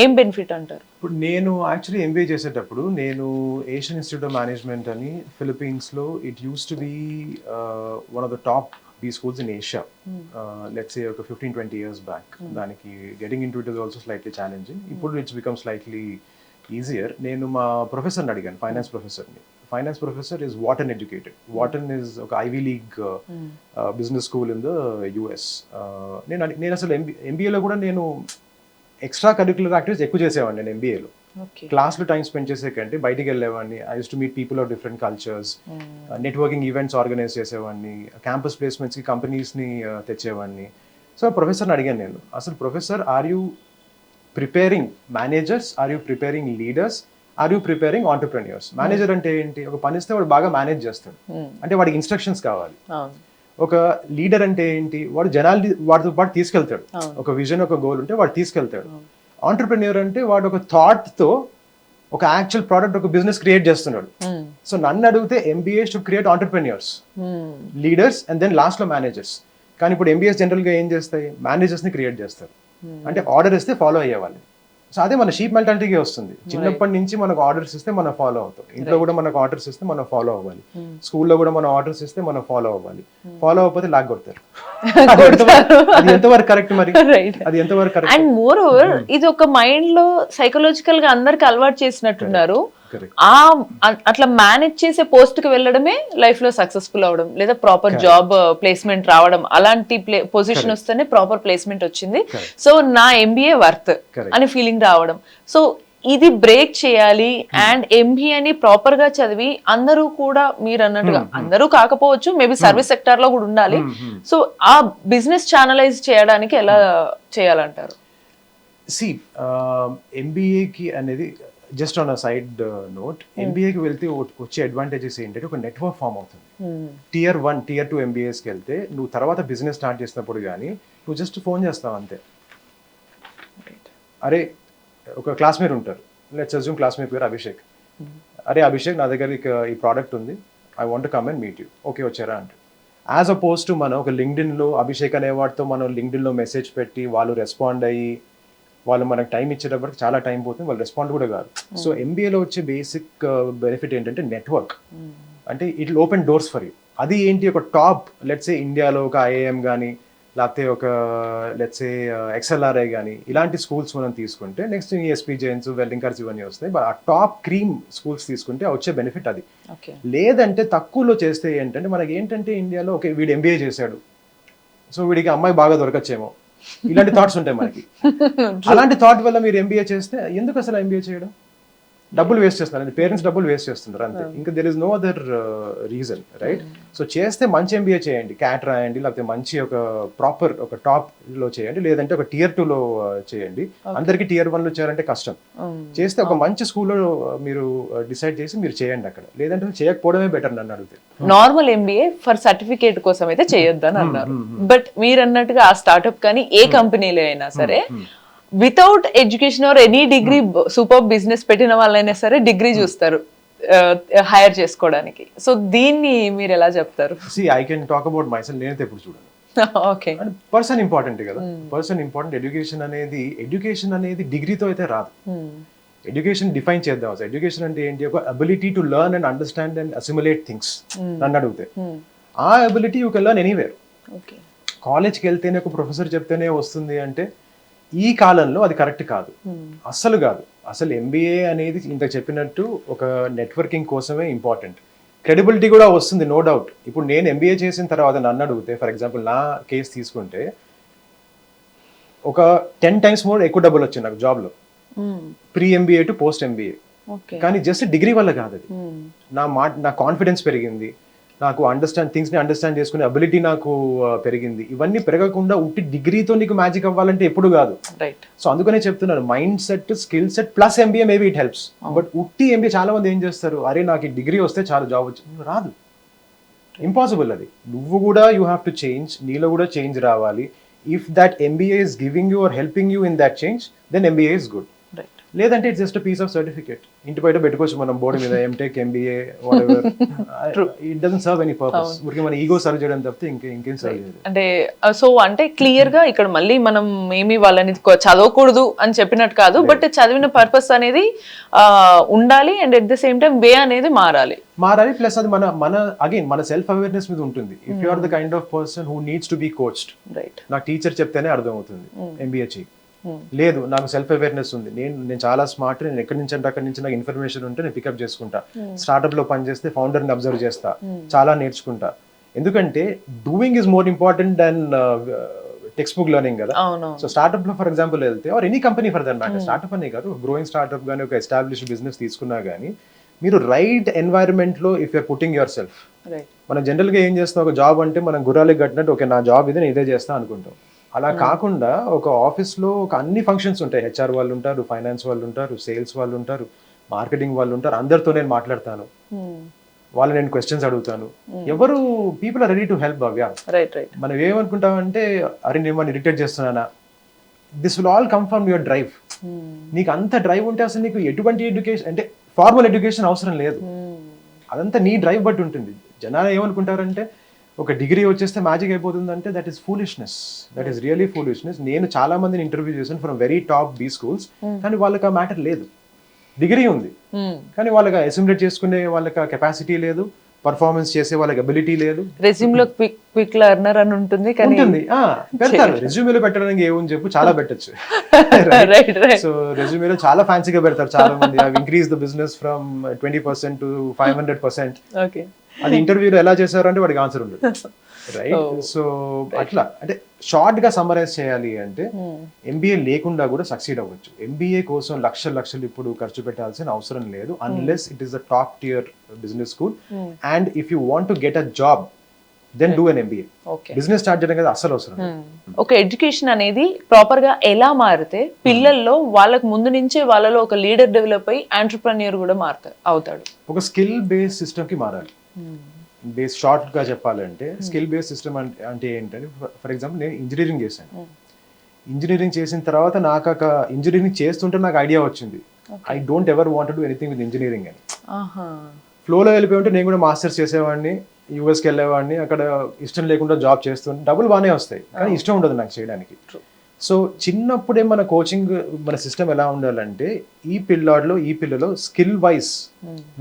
ఏం బెనిఫిట్ అంటారు? ఇప్పుడు నేను యాక్చువల్లీ ఎంబీఏ చేసేటప్పుడు నేను ఏషియన్ ఇన్స్టిట్యూట్ ఆఫ్ మేనేజ్మెంట్ అని ఫిలిప్పీన్స్లో, it used to be one of the top B schools in Asia. Let's say ఒక 15-20 years బ్యాక్. దానికి getting in to it is also slightly challenging. ఇప్పుడు ఇట్స్ బికమ్ స్లైట్లీ ఈజియర్. నేను మా ప్రొఫెసర్ని అడిగాను, finance professor is Wharton educated. Wharton is ఒక Ivy League business school in the US. నేను అసలు ఎంబీఏలో కూడా నేను ఎక్స్ట్రా కరిక్యులర్ యాక్టివిటీస్ ఎక్కువ చేసేవాడిని. నేను ఎంబీఏలో క్లాస్లో టైం స్పెండ్ చేసే కంటే బయటికి వెళ్ళేవాడిని. I use to meet people of different cultures, networking events organise చేసేవాడిని, క్యాంపస్ ప్లేస్మెంట్స్కి కంపెనీస్ని తెచ్చేవాడిని. సో ప్రొఫెసర్ని అడిగాను నేను, అసలు professor, are you preparing managers, are you preparing leaders, are you preparing entrepreneurs? Manager అంటే ఏంటి? ఒక పని ఇస్తే వాడు బాగా మేనేజ్ చేస్తాడు, అంటే వాడికి ఇన్స్ట్రక్షన్స్ కావాలి. ఒక లీడర్ అంటే ఏంటి? వాడు జనాలు వాడితో పాటు తీసుకెళ్తాడు. ఒక విజన్, ఒక గోల్ ఉంటే వాడు తీసుకెళ్తాడు. ఆంటర్ప్రెన్యూర్ అంటే వాడు ఒక థాట్ తో ఒక యాక్చువల్ ప్రోడక్ట్, ఒక బిజినెస్ క్రియేట్ చేస్తున్నాడు. సో నన్ను అడిగితే MBA should create entrepreneurs, leaders and then last లో మేనేజర్స్. కానీ ఇప్పుడు ఎంబీఏస్ జనరల్ గా ఏం చేస్తాయి? మేనేజర్స్ ని క్రియేట్ చేస్తారు. అంటే ఆర్డర్ ఇస్తే ఫాలో అయ్యేవాళ్ళు. సో అదే మన షీప్ మెంటాలిటీకి వస్తుంది. చిన్నప్పటి నుంచి మనకు ఆర్డర్స్ ఇస్తే మనం ఫాలో అవుతాం. ఇంట్లో కూడా మనకు ఆర్డర్స్ ఇస్తే మనం ఫాలో అవ్వాలి. స్కూల్లో కూడా మనం ఆర్డర్స్ ఇస్తే మనం ఫాలో అవ్వాలి. ఫాలో అవ్వకపోతే లాగ్ కొడతారు. అది ఎంతవరకు కరెక్ట్? మరి అది ఎంతవరకు కరెక్ట్? అండ్ మోర్ ఓవర్ ఇది ఒక మైండ్ లో సైకలాజికల్ గా అందరికి అలవాటు చేసినట్టున్నారు. అట్లా మేనేజ్ చేసే పోస్ట్ కి వెళ్ళడమే లైఫ్ లో సక్సెస్ఫుల్ అవడం, లేదా ప్రాపర్ జాబ్ ప్లేస్మెంట్ రావడం, అలాంటి పొజిషన్ వస్తేనే ప్రాపర్ ప్లేస్మెంట్ వచ్చింది, సో నా ఎంబీఏ వర్త్ అని ఫీలింగ్ రావడం. సో ఇది బ్రేక్ చేయాలి. అండ్ ఎంబీఏని ప్రాపర్ గా చదివి అందరూ కూడా మీరు అన్నట్టుగా, అందరూ కాకపోవచ్చు, మేబీ సర్వీస్ సెక్టార్ లో కూడా ఉండాలి. సో ఆ బిజినెస్ ఛానలైజ్ చేయడానికి ఎలా చేయాలంటారు? ఎంబీఏకి అనేది just on a side note, ఎంబీఏకి వెళ్తే వచ్చే అడ్వాంటేజెస్ ఏంటంటే ఒక నెట్వర్క్ ఫామ్ అవుతుంది. Tier 1, Tier 2 ఎంబీఏస్కి వెళ్తే నువ్వు తర్వాత బిజినెస్ స్టార్ట్ చేసినప్పుడు కానీ నువ్వు జస్ట్ ఫోన్ చేస్తావు అంతే. అరే ఒక క్లాస్మేట్ ఉంటారు, లెట్స్ అజ్యూమ్ క్లాస్మేట్ పేరు అభిషేక్. అరే అభిషేక్, నా దగ్గర ఈ ప్రోడక్ట్ ఉంది, I want to come and meet you. Okay వచ్చారా అంటే. యాజ్ అపోజ్ టు మనం ఒక లింక్డ్ఇన్లో అభిషేక్ అనేవాడితో మనం లింక్డ్ఇన్లో మెసేజ్ పెట్టి వాళ్ళు రెస్పాండ్ అయ్యి వాళ్ళు మనకు టైం ఇచ్చేటప్పటికి చాలా టైం పోతుంది, వాళ్ళు రెస్పాండ్ కూడా కాదు. సో ఎంబీఏలో వచ్చే బేసిక్ బెనిఫిట్ ఏంటంటే నెట్వర్క్. అంటే it will open doors for you. అది ఏంటి? ఒక టాప్ లెట్స్ ఏ ఇండియాలో ఒక ఐఐఎం కానీ, లేకపోతే ఒక లెట్స్ ఏ XLRI కానీ, ఇలాంటి స్కూల్స్ మనం తీసుకుంటే నెక్స్ట్ ESP జైన్స్, వెల్లింకర్స్ ఇవన్నీ వస్తాయి. బట్ ఆ టాప్ క్రీమ్ స్కూల్స్ తీసుకుంటే వచ్చే బెనిఫిట్ అది. లేదంటే తక్కువలో చేస్తే ఏంటంటే మనకి ఏంటంటే ఇండియాలో ఓకే వీడు ఎంబీఏ చేశాడు, సో వీడికి అమ్మాయి బాగా దొరకచ్చేమో, ఇలాంటి థాట్స్ ఉంటాయి మనకి. అలాంటి థాట్ వల్ల మీరు ఎంబీఏ చేస్తే ఎందుకు అసలు ఎంబీఏ చేయడం? డబ్బులు వేస్ట్ చేస్తున్నారు, పేరెంట్స్ డబ్బులు వేస్ట్ చేస్తున్నారు అంతే, ఇంకా there is no other reason, right? So చేస్తే మంచి ఎంబీఏ చేయండి, క్యాట్ రాయండి, లేకపోతే మంచి ఒక ప్రాపర్ ఒక టాప్ లో చేయండి, లేదంటే ఒక Tier 2 లో చేయండి. అందరికి Tier 1 లో చేయాలంటే కష్టం. చేస్తే ఒక మంచి స్కూల్లో మీరు డిసైడ్ చేసి మీరు చేయండి అక్కడ, లేదంటే చేయకపోవడమే బెటర్ నన్ను అడిగితే. నార్మల్ ఎంబీఏ ఫర్ సర్టిఫికేట్ కోసం అయితే చేయొద్దని అన్నారు, బట్ మీరు అన్నట్టుగా ఆ స్టార్ట్అప్ కానీ ఏ కంపెనీలో అయినా సరే without education or any degree super business పెట్టిన వాళ్ళైనా సరే డిగ్రీ చూస్తారు హైర్ చేసుకోవడానికి. సో దీన్ని మీరు ఎలా చెప్తారు? I can talk about my self. నేనైతే ఎప్పుడు చూడండి, ఓకే, పర్సన్ ఇంపార్టెంట్ కదా. Person important. ఎడ్యుకేషన్ అనేది డిగ్రీతో అయితే రాదు. ఎడ్యుకేషన్ డిఫైన్ చేద్దాం అసలు. ఎడ్యుకేషన్ అంటే ఏంటి? ఒక ability to learn and understand and assimilate things. నన్ను అడిగితే ఆ ability you can learn anywhere. కాలేజ్కి వెళ్తేనే ఒక ప్రొఫెసర్ చెప్తేనే వస్తుంది అంటే ఈ కాలంలో అది కరెక్ట్ కాదు, అస్సలు కాదు. అసలు ఎంబీఏ అనేది ఇంత చెప్పినట్టు ఒక నెట్వర్కింగ్ కోసమే ఇంపార్టెంట్. క్రెడిబిలిటీ కూడా వస్తుంది, నో డౌట్. ఇప్పుడు నేను ఎంబీఏ చేసిన తర్వాత నన్ను అడిగితే, ఫర్ ఎగ్జాంపుల్ నా కేసు తీసుకుంటే, ఒక 10 times మోర్ ఎక్కువ డబ్బులు వచ్చింది నాకు జాబ్లో, pre MBA to post MBA. కానీ జస్ట్ డిగ్రీ వల్ల కాదు అది. నా కాన్ఫిడెన్స్ పెరిగింది, నాకు థింగ్స్ని అండర్స్టాండ్ చేసుకునే అబిలిటీ నాకు పెరిగింది. ఇవన్నీ పెరగకుండా ఉట్టి డిగ్రీతో నీకు మ్యాజిక్ అవ్వాలంటే ఎప్పుడు కాదు. సో అందుకనే చెప్తున్నాను, mind set, skill set plus MBA maybe it helps. But ఉట్టి ఎంబీఏ చాలా మంది ఏం చేస్తారు, అరే నాకు ఈ డిగ్రీ వస్తే చాలా జాబ్ వచ్చింది, రాదు. ఇంపాసిబుల్ అది. నువ్వు కూడా యూ హ్యావ్ టు చేంజ్, నీలో కూడా చేంజ్ రావాలి. If that MBA is giving you or helping you in that change, then MBA is good. లేదంటే it's just piece of certificate. ఇంటి బయట పెట్టుకోవచ్చు మనం బోర్డు మీద MTech, MBA, whatever. It doesn't serve any purpose. ఊరికే మన ego serve చేయడం తప్పితే ఇంకేం సర్వ్ చేయదు. అంటే సో అంటే క్లియర్ గా ఇక్కడ మళ్ళీ మనం ఏమి వాళ్ళని చదవకూడదు అని చెప్పినట్టు కాదు, బట్ చదివిన పర్పస్ అనేది ఉండాలి and at the same time way అనేది మారాలి. ప్లస్ అది మన సెల్ఫ్ అవేర్నెస్ మీద ఉంటుంది. If you are the kind of person who needs to be coached, నాకు టీచర్ చెప్తేనే అర్థం అవుతుంది ఎంబీఏ చేయి, లేదు నాకు సెల్ఫ్ అవేర్నెస్ ఉంది, నేను చాలా స్మార్ట్, నేను ఎక్కడి నుంచి అంటే అక్కడి నుంచి నాకు ఇన్ఫర్మేషన్ ఉంటే నేను పికప్ చేసుకుంటా, స్టార్ట్అప్ లో పనిచేస్తే ఫౌండర్ని అబ్జర్వ్ చేస్తా, చాలా నేర్చుకుంటా. ఎందుకంటే doing is more important than textbook learning కదా. సో స్టార్ట్అప్ లో ఫర్ ఎగ్జాంపుల్ వెళ్తే, or any company for that matter, startup అనే కాదు, గ్రోయింగ్ స్టార్ట్అప్ కానీ ఒక ఎస్టాబ్లిష్డ్ బిజినెస్ తీసుకున్నా కానీ, మీరు రైట్ ఎన్వైరన్మెంట్ లో if you're putting your self. మనం జనరల్ గా ఏం చేస్తాం, ఒక జాబ్ అంటే మనం గుర్రాలకు కట్టినట్టు, ఓకే నా జాబ్ ఇది, నేను ఇదే చేస్తా అనుకుంటాం. అలా కాకుండా ఒక ఆఫీస్లో ఒక అన్ని ఫంక్షన్స్ ఉంటాయి. హెచ్ఆర్ వాళ్ళు ఉంటారు, ఫైనాన్స్ వాళ్ళు ఉంటారు, సేల్స్ వాళ్ళు ఉంటారు, మార్కెటింగ్ వాళ్ళు ఉంటారు. అందరితో నేను మాట్లాడతాను, వాళ్ళు నేను క్వశ్చన్స్ అడుగుతాను. ఎవరు people are ready to help. Bhavya, మనం ఏమనుకుంటామంటే, అరే నేను మన ఇరిటేట్ చేస్తున్నానా, this will all come from your drive. నీకు అంత డ్రైవ్ ఉంటే అసలు నీకు ఎటువంటి ఎడ్యుకేషన్ అంటే ఫార్మల్ ఎడ్యుకేషన్ అవసరం లేదు. అదంతా నీ డ్రైవ్ బట్టి ఉంటుంది. జనాలు ఏమనుకుంటారంటే, ఒక డిగ్రీ వచ్చేస్తే మ్యాజిక్ అయిపోతుంది అంటే, that is foolishness. That is really foolishness. నేను చాలా మందిని ఇంటర్వ్యూ చేశాను from very top B schools, కానీ వాళ్ళకి ఆ మ్యాటర్ లేదు. డిగ్రీ ఉంది కానీ వాళ్ళకి అసిమిలేట్ చేసుకునే వాళ్ళకి ఆ కెపాసిటీ లేదు, పర్ఫార్మెన్స్ చేసే వాళ్ళకి అబిలిటీ లేదు. రెజ్యూమ్ లో క్విక్ లెర్నర్ అని ఉంటుంది, పెడతారు. రెజ్యూమేలో పెట్టడానికి ఏముంది చెప్పు, చాలా పెట్టచ్చు. సో రెజ్యూమేలో చాలా ఫ్యాన్సీగా పెడతారు చాలా మంది. Increase the business from 20% to 500%. అది ఇంటర్వ్యూలో ఎలా చేశారు అంటే వాడికి ఆన్సర్ ఉండదు, రైట్? సో అట్లా అంటే షార్ట్ గా సమ్మరైజ్ చేయాలి అంటే, ఎంబీఏ లేకుండా కూడా సక్సీడ్ అవ్వచ్చు. ఎంబీఏ కోసం లక్షలు ఇప్పుడు ఖర్చు పెట్టాల్సిన అవసరం లేదు, unless it is the top tier business school. And if you want to get a job, then do an MBA. Business start చేయడం కదా అసలు అవసరం. ఒక ఎడ్యుకేషన్ అనేది ప్రాపర్ గా ఎలా మారితే పిల్లల్లో వాళ్ళకి ముందు నుంచే వాళ్ళలో ఒక లీడర్ డెవలప్ అయ్యి ఆంటర్‌ప్రెన్యూర్ కూడా అవుతాడు. ఒక స్కిల్ బేస్డ్ సిస్టమ్ కి మారాలి. షార్ట్ గా చెప్పాలంటే, స్కిల్ బేస్డ్ సిస్టమ్ అంటే ఏంటంటే, ఫర్ ఎగ్జాంపుల్ నేను ఇంజనీరింగ్ చేశాను. ఇంజనీరింగ్ చేసిన తర్వాత నాకు ఒక ఇంజనీరింగ్ చేస్తుంటే నాకు ఐడియా వచ్చింది, I don't ever want to do anything with engineering అని. ఫ్లోలో వెళ్ళిపోయి ఉంటే నేను కూడా మాస్టర్స్ చేసేవాడిని, యూఎస్కి వెళ్ళేవాడిని, అక్కడ ఇష్టం లేకుండా జాబ్ చేస్తుంటే డబ్బులు బాగానే వస్తాయి, కానీ ఇష్టం ఉండదు నాకు చేయడానికి. సో చిన్నప్పుడే మన కోచింగ్, మన సిస్టమ్ ఎలా ఉండాలంటే, ఈ పిల్లలో skill wise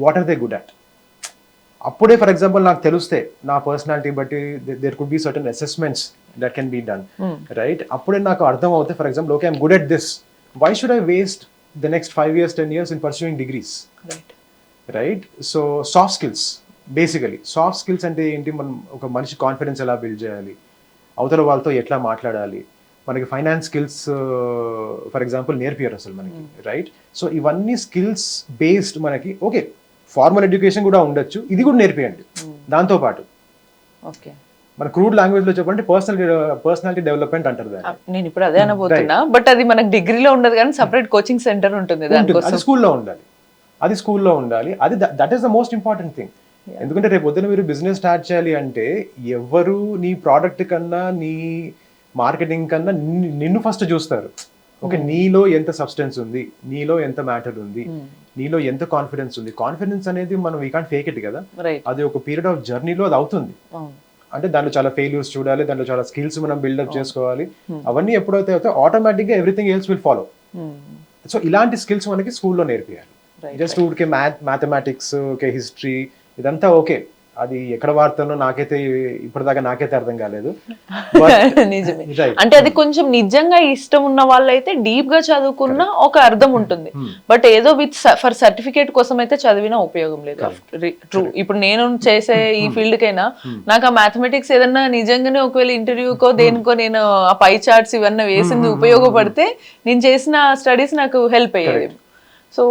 what are they good at. అప్పుడే ఫర్ ఎగ్జాంపుల్ నాకు తెలిస్తే, నా పర్సనాలిటీ బట్టి there could be certain assessments that can be done, right? అప్పుడే నాకు అర్థం అవుతాయి. For example, okay I'm good at this, why should I waste the next 5 years 10 years in pursuing degrees, right? So soft skills, basically soft skills అంటే ఏంటి, మనం ఒక మనిషి confidence ఎలా బిల్డ్ చేయాలి, అవతల వాళ్ళతో ఎట్లా మాట్లాడాలి, మనకి ఫైనాన్స్ స్కిల్స్ ఫర్ ఎగ్జాంపుల్ నేర్పియరు అసలు మనకి, రైట్? సో ఇవన్నీ స్కిల్స్ బేస్డ్ మనకి, ఓకే ఫార్మల్ ఎడ్యుకేషన్ కూడా ఉండొచ్చు, ఇది కూడా నేర్పియండి దాంతో పాటు. మన క్రూడ్ లాంగ్వేజ్ లో చెప్పండి, పర్సనాలిటీ డెవలప్మెంట్ అంటారు దాన్ని. నేను ఇప్పుడు అదే అనబోతున్నా, బట్ అది మనకి డిగ్రీలో ఉండదు కానీ సెపరేట్ కోచింగ్ సెంటర్ ఉంటుంది, అది స్కూల్లో ఉండాలి. అది that is the most important thing. ఎందుకంటే రేపు పొద్దున మీరు బిజినెస్ స్టార్ట్ చేయాలి అంటే, ఎవరు నీ ప్రోడక్ట్ కన్నా, నీ మార్కెటింగ్ కన్నా నిన్ను ఫస్ట్ చూస్తారు. ఓకే, నీలో ఎంత సబ్స్టెన్స్ ఉంది, నీలో ఎంత మ్యాటర్ ఉంది, నీలో ఎంత కాన్ఫిడెన్స్ ఉంది. కాన్ఫిడెన్స్ అనేది మనం వీ కాంట్ ఫేక్ ఇట్ కదా, అది ఒక పీరియడ్ ఆఫ్ జర్నీలో అది అవుతుంది. అంటే దాంట్లో చాలా ఫెయిల్యూర్స్ చూడాలి, దాంట్లో చాలా స్కిల్స్ మనం బిల్డప్ చేసుకోవాలి. అవన్నీ ఎప్పుడైతే అవుతాయి, ఆటోమేటిక్ గా everything else will follow. So ఇలాంటి స్కిల్స్ మనకి స్కూల్లో నేర్పియాలి. Right, జస్ట్ ఊరికే మ్యాథమెటిక్స్, ఓకే హిస్టరీ ఇదంతా ఓకే, అది ఎక్కడ వాడతానో నాకైతే ఇప్పటిదాకా నాకైతే అర్థం కాలేదు. నిజమే. Right. అంటే అది కొంచెం నిజంగా ఇష్టం ఉన్న వాళ్ళైతే డీప్ గా చదువుకున్న ఒక అర్థం ఉంటుంది. బట్ ఏదో విత్ ఫర్ సర్టిఫికేట్ కోసం అయితే చదివినా ఉపయోగం లేదు. ట్రూ. ఇప్పుడు నేను చేసే ఈ ఫీల్డ్ కైనా నాకు ఆ మ్యాథమెటిక్స్ ఏదన్నా నిజంగానే ఒకవేళ ఇంటర్వ్యూకో దేనికో నేను ఆ పై చార్ట్స్ ఇవన్నీ వేసింది ఉపయోగపడితే నేను చేసిన స్టడీస్ నాకు హెల్ప్ అయ్యేది. సో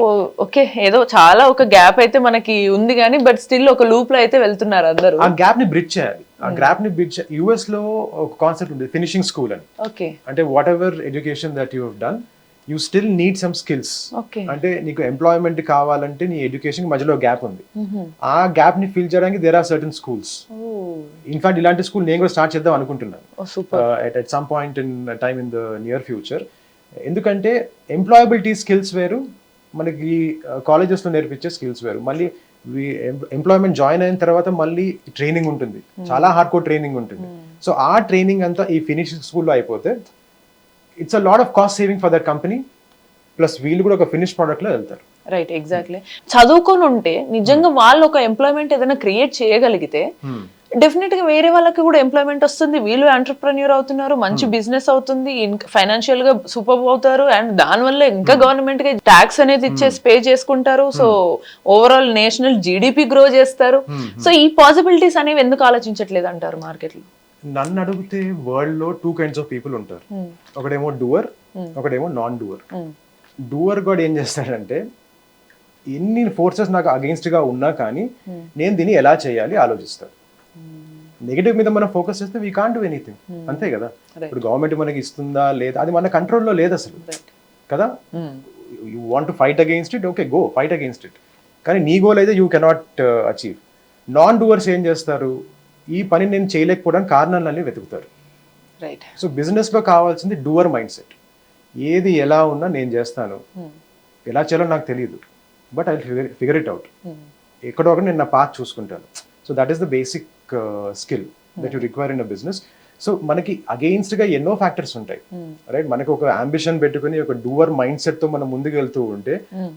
ఓకే, ఏదో చాలా ఒక గ్యాప్ అయితే మనకి ఉంది కానీ బట్ స్టిల్ ఒక లూప్ లో అయితే వెళ్తున్నారు అందరూ. ఆ గ్యాప్ ని బ్రిడ్జ్ చేయాలి. ఆ గ్యాప్ ని బ్రిడ్జ్ యుఎస్ లో ఒక కాన్సెప్ట్ ఉంది, ఫినిషింగ్ స్కూల్ అని. ఓకే. అంటే what ever education that you have done, you still need some skills. Okay. అంటే నీకు ఎంప్లాయ్మెంట్ కావాలంటే నీ ఎడ్యుకేషన్ మధ్యలో గ్యాప్ ఉంది. ఆ గ్యాప్ ని ఫిల్ చేయడానికి there are certain schools. In fact ఇలాంటి స్కూల్ నేను కూడా స్టార్ట్ చేద్దాం అనుకుంటున్నాను at some point in time in the near future. ఎందుకంటే ఎంప్లాయబిలిటీ స్కిల్స్ వేరు, మనకి కాలేజెస్ లో నేర్పించే స్కిల్స్ వేరు. మళ్ళీ ఎంప్లాయ్మెంట్ జాయిన్ అయిన తర్వాత మళ్ళీ ట్రైనింగ్ ఉంటుంది, చాలా హార్డ్ కోర్ ట్రైనింగ్ ఉంటుంది. సో ఆ ట్రైనింగ్ అంతా ఈ ఫినిషింగ్ స్కూల్లో అయిపోతే it's a lot of cost saving for that company, plus వీళ్ళు కూడా ఒక ఫినిష్ ప్రోడక్ట్ లో వెళ్తారు. Right, exactly. చదువుకొని ఉంటే నిజంగా వాళ్ళు ఒక ఎంప్లాయ్మెంట్ ఏదైనా క్రియేట్ చేయగలిగితే డెఫినెట్ గా వేరే వాళ్ళకి కూడా ఎంప్లాయ్మెంట్ వస్తుంది, వీళ్ళు ఎంటర్ప్రెన్యూర్ అవుతున్నారు, మంచి బిజినెస్ అవుతుంది, ఫైనాన్షియల్ గా సూపర్ అవుతారు, అండ్ దాని వల్ల ఇంకా గవర్నమెంట్ కి ట్యాక్స్ అనేది ఇచ్చేసి పే చేసుకుంటారు. So overall national GDP grow చేస్తారు. సో ఈ పాసిబిలిటీస్ అనేవి ఎందుకు ఆలోచించట్లేదు అంటారు మార్కెట్ లో? నన్ను అడిగితే వరల్డ్ లో 2 kinds of people ఉంటారు. ఒకడేమో డూవర్, ఒకడేమో నాన్ డూవర్. డూవర్ కూడా ఏం చేస్తాడంటే ఎన్ని ఫోర్సెస్ నాకు అగెయిన్స్ట్ గా ఉన్నా కానీ నేను దీన్ని ఎలా చేయాలి ఆలోచిస్తాడు. నెగిటివ్ మీద మనం ఫోకస్ చేస్తే వీ కాంట్ డూ ఎనీథింగ్, అంతే కదా. ఇప్పుడు గవర్నమెంట్ మనకి ఇస్తుందా లేదా అది మన కంట్రోల్లో లేదు అసలు కదా. You want to fight against it, okay go fight against it, కానీ నీ గోల్ అయితే you cannot achieve. Non doers ఏం చేస్తారు, ఈ పని నేను చేయలేకపోవడానికి కారణాలన్నీ వెతుకుతారు. సో బిజినెస్ లో కావాల్సింది డూవర్ మైండ్ సెట్. ఏది ఎలా ఉన్నా నేను చేస్తాను, ఎలా చేయాలో నాకు తెలియదు, but I figure it out. ఎక్కడో ఒకటి నేను నా పాత్ చూసుకుంటాను. So that is the basic skill that you require in a business. So మనకి అగెయిన్స్ట్ గా ఎన్నో ఫ్యాక్టర్స్ ఉంటాయి, రైట్. మనకి ఒక అంబిషన్ పెట్టుకుని ఒక డూవర్ మైండ్ సెట్ తో మనం ముందుకు వెళ్తూ ఉంటే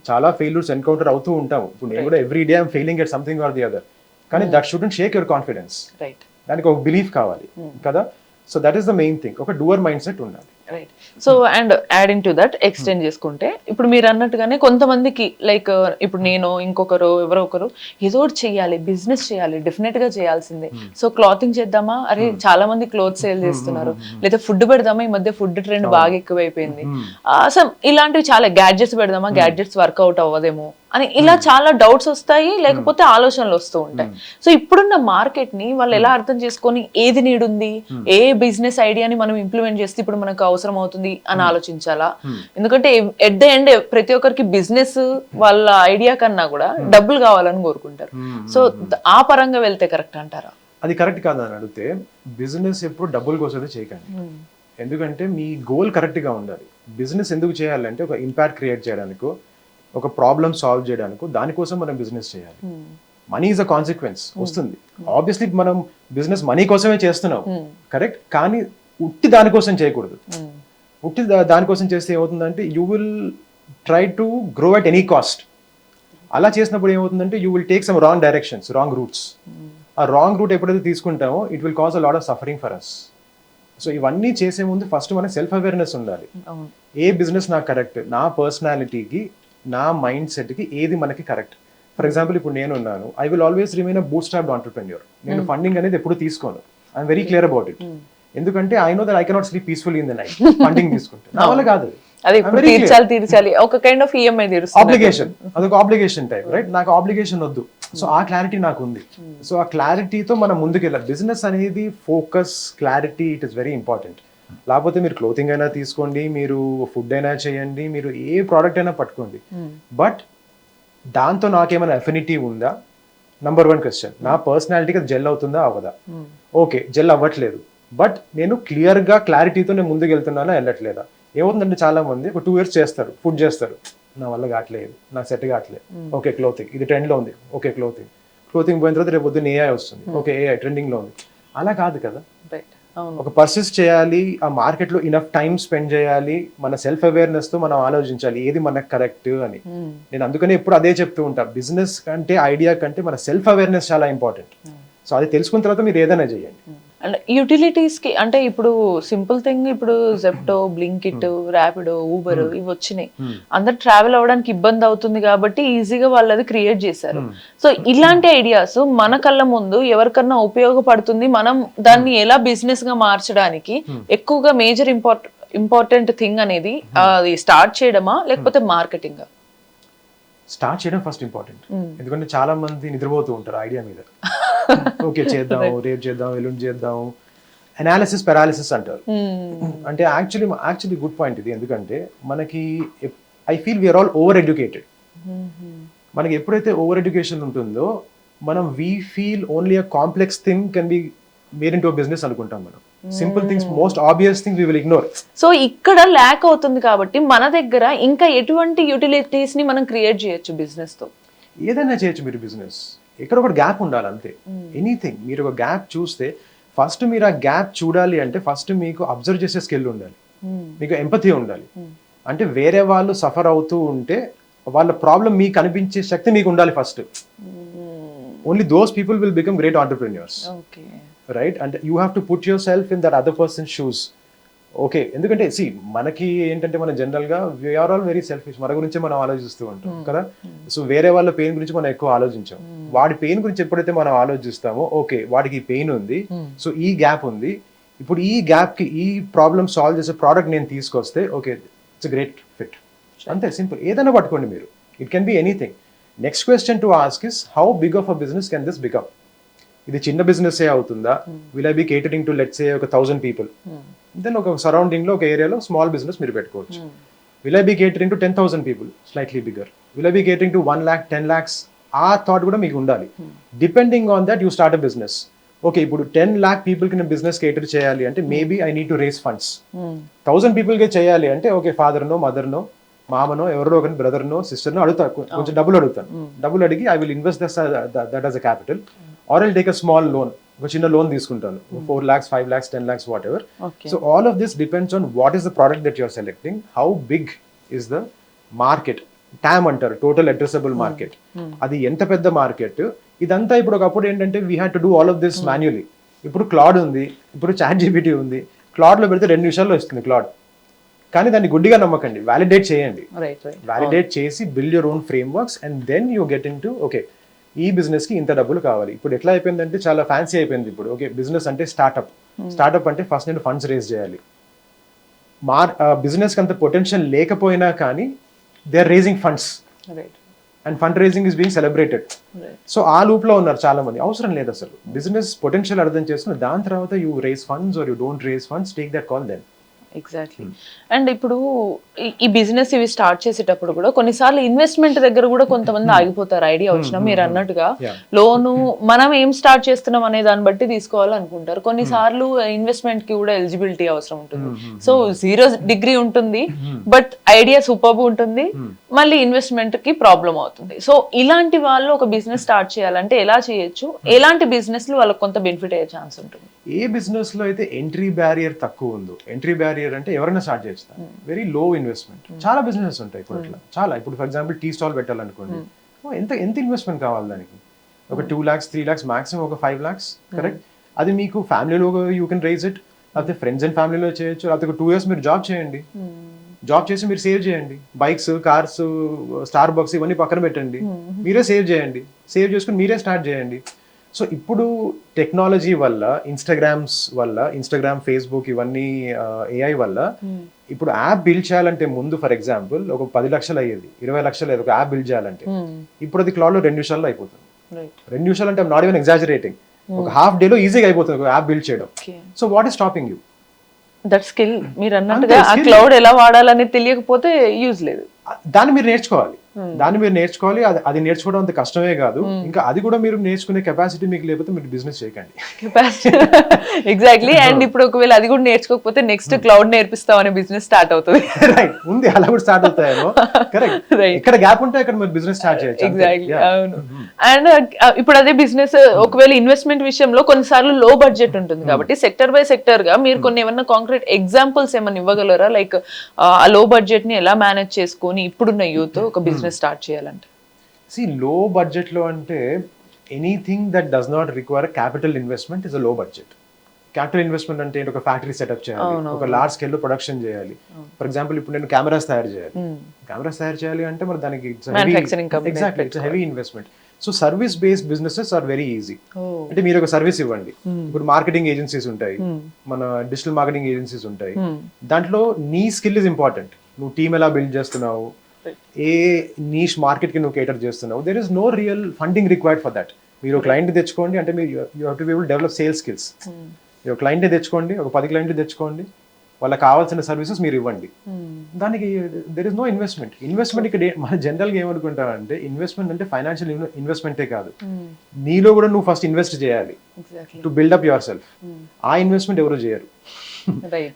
చాలా ఫెయిల్యూర్స్ ఎన్కౌంటర్ అవుతూ ఉంటాము. ఇప్పుడు నేను కూడా every day I'm failing at something or the other, కానీ that shouldn't shake your confidence. దానికి ఒక బిలీఫ్ కావాలి కదా. So that is the main thing, ఒక డూవర్ మైండ్ సెట్ ఉండాలి. Right. So and adding to that extend చేసుకుంటే ఇప్పుడు మీరు అన్నట్టుగానే కొంతమందికి లైక్ ఇప్పుడు నేను ఇంకొకరు ఎవరో ఒకరు ఏదో ఒకటి చేయాలి, బిజినెస్ చేయాలి, డెఫినెట్ గా చేయాల్సిందే. సో క్లాతింగ్ చేద్దామా, అరే చాలా మంది క్లోత్ సేల్ చేస్తున్నారు, లేదా ఫుడ్ పెడదామా, ఈ మధ్య ఫుడ్ ట్రెండ్ బాగా ఎక్కువైపోయింది, అసలు ఇలాంటివి చాలా గ్యాడ్జెట్స్ పెడదామా, గ్యాడ్జెట్స్ వర్కౌట్ అవ్వదేమో అని ఇలా చాలా డౌట్స్ వస్తాయి, లేకపోతే ఆలోచనలు వస్తూ ఉంటాయి. సో ఇప్పుడున్న మార్కెట్ ని వాళ్ళు ఎలా అర్థం చేసుకొని ఏది నీడ్ ఉంది, ఏ బిజినెస్ ఐడియాని మనం ఇంప్లిమెంట్ చేస్తే ఇప్పుడు మనకు అవసరం అవుతుంది అని ఆలోచించాలా? ఎందుకంటే ఎట్ ద ఎండ్ ప్రతి ఒక్కరికి బిజినెస్ వాళ్ళ ఐడియా కన్నా కూడా డబ్బులు కావాలని కోరుకుంటారు. సో ఆ పరంగా వెళ్తే కరెక్ట్ అంటారా? అది కరెక్ట్ కాదని అడిగితే, బిజినెస్ ఎప్పుడు డబ్బుల కోసమే చేయకండి. ఎందుకంటే మీ గోల్ కరెక్ట్ గా ఉండాలి. బిజినెస్ ఎందుకు చేయాలంటే ఒక ఇంపాక్ట్ క్రియేట్ చేయడానికో, ఒక ప్రాబ్లమ్ సాల్వ్ చేయడానికో, దానికోసం మనం బిజినెస్ చేయాలి. మనీ ఈజ్ అ కాన్సిక్వెన్స్, వస్తుంది. ఆబ్వియస్లీ మనం బిజినెస్ మనీ కోసమే చేస్తున్నాం, కరెక్ట్. కానీ ఉట్టి దానికోసం చేయకూడదు. ఉట్టి దానికోసం చేస్తే ఏమవుతుందంటే you will try to grow at any cost. అలా చేసినప్పుడు ఏమవుతుందంటే you will take some wrong directions, wrong routes. ఆ రాంగ్ రూట్ ఎప్పుడైతే తీసుకుంటామో it will cause a lot of suffering for us. So ఇవన్నీ చేసే ముందు ఫస్ట్ మనకి సెల్ఫ్ అవేర్నెస్ ఉండాలి. ఏ బిజినెస్ నాకు కరెక్ట్, నా పర్సనాలిటీకి, నా మైండ్ సెట్కి ఏది మనకి కరెక్ట్. ఫర్ ఎగ్జాంపుల్ ఇప్పుడు నేను ఉన్నాను, I will always remain a bootstrapped entrepreneur. నేను ఫండింగ్ అనేది ఎప్పుడు తీసుకోను. I'm very clear about it. ఎందుకంటే I know that I cannot sleep peacefully in the night. Funding తీసుకుంటే నా వల్ల కాదు. అది ఇప్పుడు తీర్చాలి ఒక కైండ్ ఆఫ్ ఈఎంఐ తీరుస్తుంది. ఆబ్లిగేషన్, అదొక ఆబ్లిగేషన్ టైప్, రైట్. నాకు ఆబ్లిగేషన్ వద్దు. సో ఆ క్లారిటీ నాకు ఉంది. సో ఆ క్లారిటీతో మనం ముందుకెళ్ళాలి. బిజినెస్ అనేది focus, clarity, it is very important. లేకపోతే మీరు క్లోతింగ్ అయినా తీసుకోండి, మీరు ఫుడ్ అయినా చేయండి, మీరు ఏ ప్రోడక్ట్ అయినా పట్టుకోండి, బట్ దాంతో నాకేమైనా అఫినిటీ ఉందా? Number 1 question. నా పర్సనాలిటీకి అది జెల్ అవుతుందా అవ్వదా? ఓకే, జెల్ అవ్వట్లేదు, బట్ నేను క్లియర్గా క్లారిటీతో నేను ముందుకు వెళ్తున్నానా వెళ్ళట్లేదా? ఏమవుతుందంటే చాలా మంది ఒక 2 years చేస్తారు, ఫుడ్ చేస్తారు, నా వల్ల కావట్లేదు, నాకు సెట్ కావట్లేదు, ఓకే క్లోతింగ్, ఇది ట్రెండ్లో ఉంది, ఓకే క్లోతింగ్ పోయిన తర్వాత రేపు పొద్దున్న ఏఐ వస్తుంది, ఓకే ఏఐ ట్రెండింగ్లో ఉంది. అలా కాదు కదా. ఒక పర్సిస్ట్ చేయాలి, ఆ మార్కెట్లో ఇనఫ్ టైం స్పెండ్ చేయాలి, మన సెల్ఫ్ అవేర్నెస్ తో మనం ఆలోచించాలి ఏది మనకు కరెక్ట్ అని. నేను అందుకనే ఎప్పుడు అదే చెప్తూ ఉంటా, బిజినెస్ కంటే ఐడియా కంటే మన సెల్ఫ్ అవేర్నెస్ చాలా ఇంపార్టెంట్. సో అది తెలుసుకున్న తర్వాత మీరు ఏదైనా చేయండి. అండ్ యూటిలిటీస్ కి అంటే ఇప్పుడు సింపుల్ థింగ్, ఇప్పుడు జెప్టో, బ్లింకిట్, ర్యాపిడో, ఊబర్ ఇవి వచ్చినాయి. అందరు ట్రావెల్ అవ్వడానికి ఇబ్బంది అవుతుంది కాబట్టి ఈజీగా వాళ్ళు అది క్రియేట్ చేశారు. సో ఇలాంటి ఐడియాస్ మన కళ్ళ ముందు ఎవరికన్నా ఉపయోగపడుతుంది, మనం దాన్ని ఎలా బిజినెస్ గా మార్చడానికి ఎక్కువగా మేజర్ ఇంపార్టెంట్ థింగ్ అనేది అది స్టార్ట్ చేయడమా లేకపోతే మార్కెటింగ్? స్టార్ట్ చేయడం ఫస్ట్ ఇంపార్టెంట్. ఎందుకంటే చాలా మంది నిద్రపోతూ ఉంటారు ఐడియా మీద. ఓకే చేద్దాం, రేపు చేద్దాం, ఎల్లుండి చేద్దాం, అనాలిసిస్ పారాలిసిస్ అంటారు. అంటే యాక్చువల్లీ గుడ్ పాయింట్ ఇది. ఎందుకంటే మనకి I feel we're all over educated. మనకి ఎప్పుడైతే ఓవర్ ఎడ్యుకేషన్ ఉంటుందో మనం we feel only a complex thing can be made into business అనుకుంటాం మనం. Simple things, most obvious things we will ignore. So ఇక్కడ ల్యాక్ అవుతుంది కాబట్టి మన దగ్గర ఇంకా ఎటువంటి యూటిలిటీస్ ని మనం క్రియేట్ చేయొచ్చు బిజినెస్ తో? ఏదైనా చేయొచ్చు మీరు బిజినెస్. ఎక్కడ ఒక గ్యాప్ ఉండాలి అంతే. ఎనీథింగ్ మీరు ఒక గ్యాప్ చూస్తే ఫస్ట్ మీరు ఆ గ్యాప్ చూడాలి అంటే ఫస్ట్ మీకు అబ్జర్వ్ చేసే స్కిల్ ఉండాలి, మీకు ఎంపథీ ఉండాలి. అంటే వేరే వాళ్ళు సఫర్ అవుతూ ఉంటే వాళ్ళ ప్రాబ్లం మీకు అనిపించే శక్తి మీకు ఉండాలి first. Only those people will become great entrepreneurs. Right? అంటే you have to put yourself in that other person shoes. Okay, ఎందుకంటే సి మనకి ఏంటంటే మనం జనరల్గా వీఆర్ ఆల్ వెరీ సెల్ఫిష్, మన గురించే మనం ఆలోచిస్తూ ఉంటాం కదా. సో వేరే వాళ్ళ పెయిన్ గురించి మనం ఎక్కువ ఆలోచించాం. వాడి పెయిన్ గురించి ఎప్పుడైతే మనం ఆలోచిస్తామో ఓకే వాడికి ఈ పెయిన్ ఉంది, సో ఈ గ్యాప్ ఉంది, ఇప్పుడు ఈ గ్యాప్కి ఈ ప్రాబ్లమ్ సాల్వ్ చేసే ప్రోడక్ట్ నేను తీసుకొస్తే ఓకే ఇట్స్ గ్రేట్ ఫిట్. అంతే సింపుల్. ఏదైనా పట్టుకోండి మీరు, it can be anything. Next question to ask is how big of a business can this become? ఇది చిన్న బిజినెస్ ఏ అవుతుందా? Will I be catering to let's say ఒక 1000 people? దెన్ ఒక సరౌండింగ్ లో ఒక ఏరియాలో స్మాల్ బిజినెస్ మీరు పెట్టుకోవచ్చు. Will I be catering to 10,000 people? Slightly bigger. Will I be catering to 1 lakh, 10 lakhs? ఆ థాట్ కూడా మీకు ఉండాలి. Depending on that you start a business. Okay ఇప్పుడు 10 lakh people కి నేను బిజినెస్ కేటర్ చేయాలి అంటే maybe I need to raise funds. 1000 people కే చేయాలి అంటే ఓకే ఫాదర్నో, మదర్నో, మామనో, ఎవరో ఒక బ్రదర్నో, సిస్టర్నో అడుగుతా, కొంచెం డబ్బులు అడుగుతాను. డబ్బులు అడిగి I will invest that as a capital, or I'll take a small loan, ఒక చిన్న లోన్ తీసుకుంటాను, 4 lakhs, 5 lakhs, 10 lakhs, whatever. So all of this depends on what is the product that you're selecting, how big is the market, TAM అంటారు, total addressable market. అది ఎంత పెద్ద market. ఇదంతా ఇప్పుడు ఒకప్పుడు ఏంటంటే we had to do all of this manually. ఇప్పుడు Claude ఉంది, ఇప్పుడు చాట్ జీపీటీ ఉంది. క్లాడ్లో పెడితే 2 నిమిషాల్లో వస్తుంది క్లాడ్. కానీ దాన్ని గుడ్డిగా నమ్మకండి, వ్యాలిడేట్ చేయండి. వ్యాలిడేట్ చేసి build your own frameworks and then you get into okay ఈ బిజినెస్ కి ఇంత డబ్బులు కావాలి. ఇప్పుడు ఎట్లా అయిపోయిందంటే చాలా ఫ్యాన్సీ అయిపోయింది ఇప్పుడు. ఓకే బిజినెస్ అంటే స్టార్ట్అప్ అంటే ఫస్ట్ నేను ఫండ్స్ రేజ్ చేయాలి. బిజినెస్ కి అంత పొటెన్షియల్ లేకపోయినా కానీ they are raising funds and fund raising is being celebrated. So ఆ లూప్ లో ఉన్నారు చాలా మంది. అవసరం లేదు అసలు. బిజినెస్ పొటెన్షియల్ అర్థం చేసుకుని దాని తర్వాత you raise funds or you don't raise funds, take that call then. Exactly. And ఇప్పుడు ఈ బిజినెస్ ఇవి స్టార్ట్ చేసేటప్పుడు కూడా కొన్నిసార్లు ఇన్వెస్ట్మెంట్ దగ్గర కూడా కొంతమంది ఆగిపోతారు. ఐడియా వచ్చినా మీరు అన్నట్టుగా లోను మనం ఏం స్టార్ట్ చేస్తున్నాం అనే దాన్ని బట్టి తీసుకోవాలనుకుంటారు. కొన్నిసార్లు ఇన్వెస్ట్మెంట్ కి కూడా ఎలిజిబిలిటీ అవసరం ఉంటుంది. సో 0 degree ఉంటుంది, బట్ ఐడియా సూపర్బ్ ఉంటుంది, మళ్ళీ ఇన్వెస్ట్మెంట్ కి ప్రాబ్లం అవుతుంది. సో ఇలాంటి వాళ్ళు ఒక బిజినెస్ స్టార్ట్ చేయాలంటే ఎలా చేయొచ్చు? ఎలాంటి బిజినెస్ లో వాళ్ళకి కొంత బెనిఫిట్ అయ్యే ఛాన్స్ ఉంటుంది? ఏ బిజినెస్ లో అయితే ఎంట్రీ బ్యారియర్ తక్కువ ఉందో, ఎంట్రీ బ్యారియర్ అంటే ఎవరైనా స్టార్ట్ చేస్తారు, వెరీ లో ఇన్వెస్ట్మెంట్. చాలా బిజినెస్ ఉంటాయి ఇప్పుడు ఇట్లా చాలా. ఇప్పుడు ఫర్ ఎగ్జాంపుల్ టీ స్టాల్ పెట్టాలనుకోండి, ఎంత ఇన్వెస్ట్మెంట్ కావాలి దానికి? ఒక 2 lakhs, 3 lakhs, మాక్సిమం ఒక 5 lakhs, కరెక్ట్? అది మీకు ఫ్యామిలీలో యూ కెన్ రైజ్ ఇట్, లేకపోతే ఫ్రెండ్స్ అండ్ ఫ్యామిలీలో చేయొచ్చు, లేకపోతే ఒక 2 years మీరు జాబ్ చేయండి. జాబ్ చేసి మీరు సేవ్ చేయండి. బైక్స్, కార్స్, స్టార్ బక్స్ ఇవన్నీ పక్కన పెట్టండి, మీరే సేవ్ చేయండి. సేవ్ చేసుకుని మీరే స్టార్ట్ చేయండి. సో ఇప్పుడు టెక్నాలజీ వల్ల, ఇన్స్టాగ్రామ్, ఫేస్బుక్ ఇవన్నీ ఏఐ వల్ల ఇప్పుడు యాప్ బిల్డ్ చేయాలంటే ముందు ఫర్ ఎగ్జాంపుల్ ఒక 10 లక్షలు అయ్యేది, 20 లక్షలు అయ్యేది ఒక యాప్ బిల్డ్ చేయాలంటే. ఇప్పుడు అది క్లౌడ్ లో 2 నిమిషాల్లో అయిపోతుంది. 2 నిమిషాలు అంటే నాట్ ఈవెన్ ఎగ్జాజరేటింగ్, ఒక హాఫ్ డే లో ఈజీగా అయిపోతుంది ఒక యాప్ బిల్డ్ చేయడం. So what is stopping you? That skill మీరు అన్నట్టుగా ఆ క్లౌడ్ ఎలా వాడాలని తెలియకపోతే యూజ్ లేదు. దాన్ని మీరు నేర్చుకోవాలి. అది నేర్చుకోవడం అంత కష్టమే కాదు. ఇంకా అది కూడా మీరు నేర్చుకునే కెపాసిటీ మీకు లేకపోతే మీరు బిజినెస్ చేయకండి. ఎగ్జాక్ట్లీ. అండ్ ఇప్పుడు ఒకవేళ అది కూడా నేర్చుకోకపోతే నెక్స్ట్ క్లౌడ్ నేర్పిస్తాం అనే బిజినెస్ స్టార్ట్ అవుతుంది. రైట్, ఉంది, అలా కూడా స్టార్ట్ అవుతాయేమో. కరెక్ట్, ఇక్కడ గ్యాప్ ఉంటే అక్కడ మీరు బిజినెస్ స్టార్ట్ చేయొచ్చు. ఎగ్జాక్ట్లీ, అవును. అండ్ ఇప్పుడు అదే బిజినెస్ ఒకవేళ ఇన్వెస్ట్మెంట్ విషయంలో కొన్నిసార్లు లో బడ్జెట్ ఉంటుంది కాబట్టి సెక్టర్ బై సెక్టర్ గా మీరు కొన్ని ఏమన్నా కాంక్రీట్ ఎగ్జాంపుల్స్ ఏమన్నా ఇవ్వగలరా? లైక్ ఆ లో బడ్జెట్ ని ఎలా మేనేజ్ చేసుకొని ఇప్పుడున్న యూత్ ఒక బిజినెస్ స్టార్ట్ చేయాలంటే? లో బడ్జెట్ లో అంటే anything that does not require capital investment is a లో బడ్జెట్. క్యాపిటల్ ఇన్వెస్ట్మెంట్ అంటే ఒక ఫ్యాక్టరీ సెటప్ చేయాలి, ఒక లార్జ్ స్కేల్ లో ప్రొడక్షన్ చేయాలి. ఫర్ ఎగ్జాంపుల్ ఇప్పుడు నేను కెమెరాస్ తయారు చేయాలి అంటే మరి దానికి it's heavy investment. So service based businesses are very easy. అంటే మీరు ఒక సర్వీస్ ఇవ్వండి. ఇప్పుడు మార్కెటింగ్ ఏజెన్సీస్ ఉంటాయి, మన డిజిటల్ మార్కెటింగ్ ఏజెన్సీస్ ఉంటాయి. దాంట్లో నీ స్కిల్ ఇస్ ఇంపార్టెంట్. నువ్వు టీమ్ ఎలా బిల్డ్ చేస్తున్నావు, ఏ నీష్ మార్కెట్ కి నువ్వు కేటర్ చేస్తున్నావు. There is no real funding required for that. మీరు క్లయింట్ తెచ్చుకోండి, అంటే మీరు you have to be able develop sales skills. మీరు క్లయింట్ తెచ్చుకోండి, ఒక 10 క్లయింట్లు తెచ్చుకోండి, వాళ్ళకి కావాల్సిన సర్వీసెస్ మీరు ఇవ్వండి. దానికి దెర్ ఇస్ నో ఇన్వెస్ట్మెంట్ ఇక్కడ మన జనరల్గా ఏమనుకుంటామంటే ఇన్వెస్ట్మెంట్ అంటే ఫైనాన్షియల్ ఇన్వెస్ట్మెంటే కాదు, నీలో కూడా నువ్వు ఫస్ట్ ఇన్వెస్ట్ చేయాలి టు బిల్డప్ యువర్ సెల్ఫ్. ఆ ఇన్వెస్ట్మెంట్ ఎవరు చేయరు,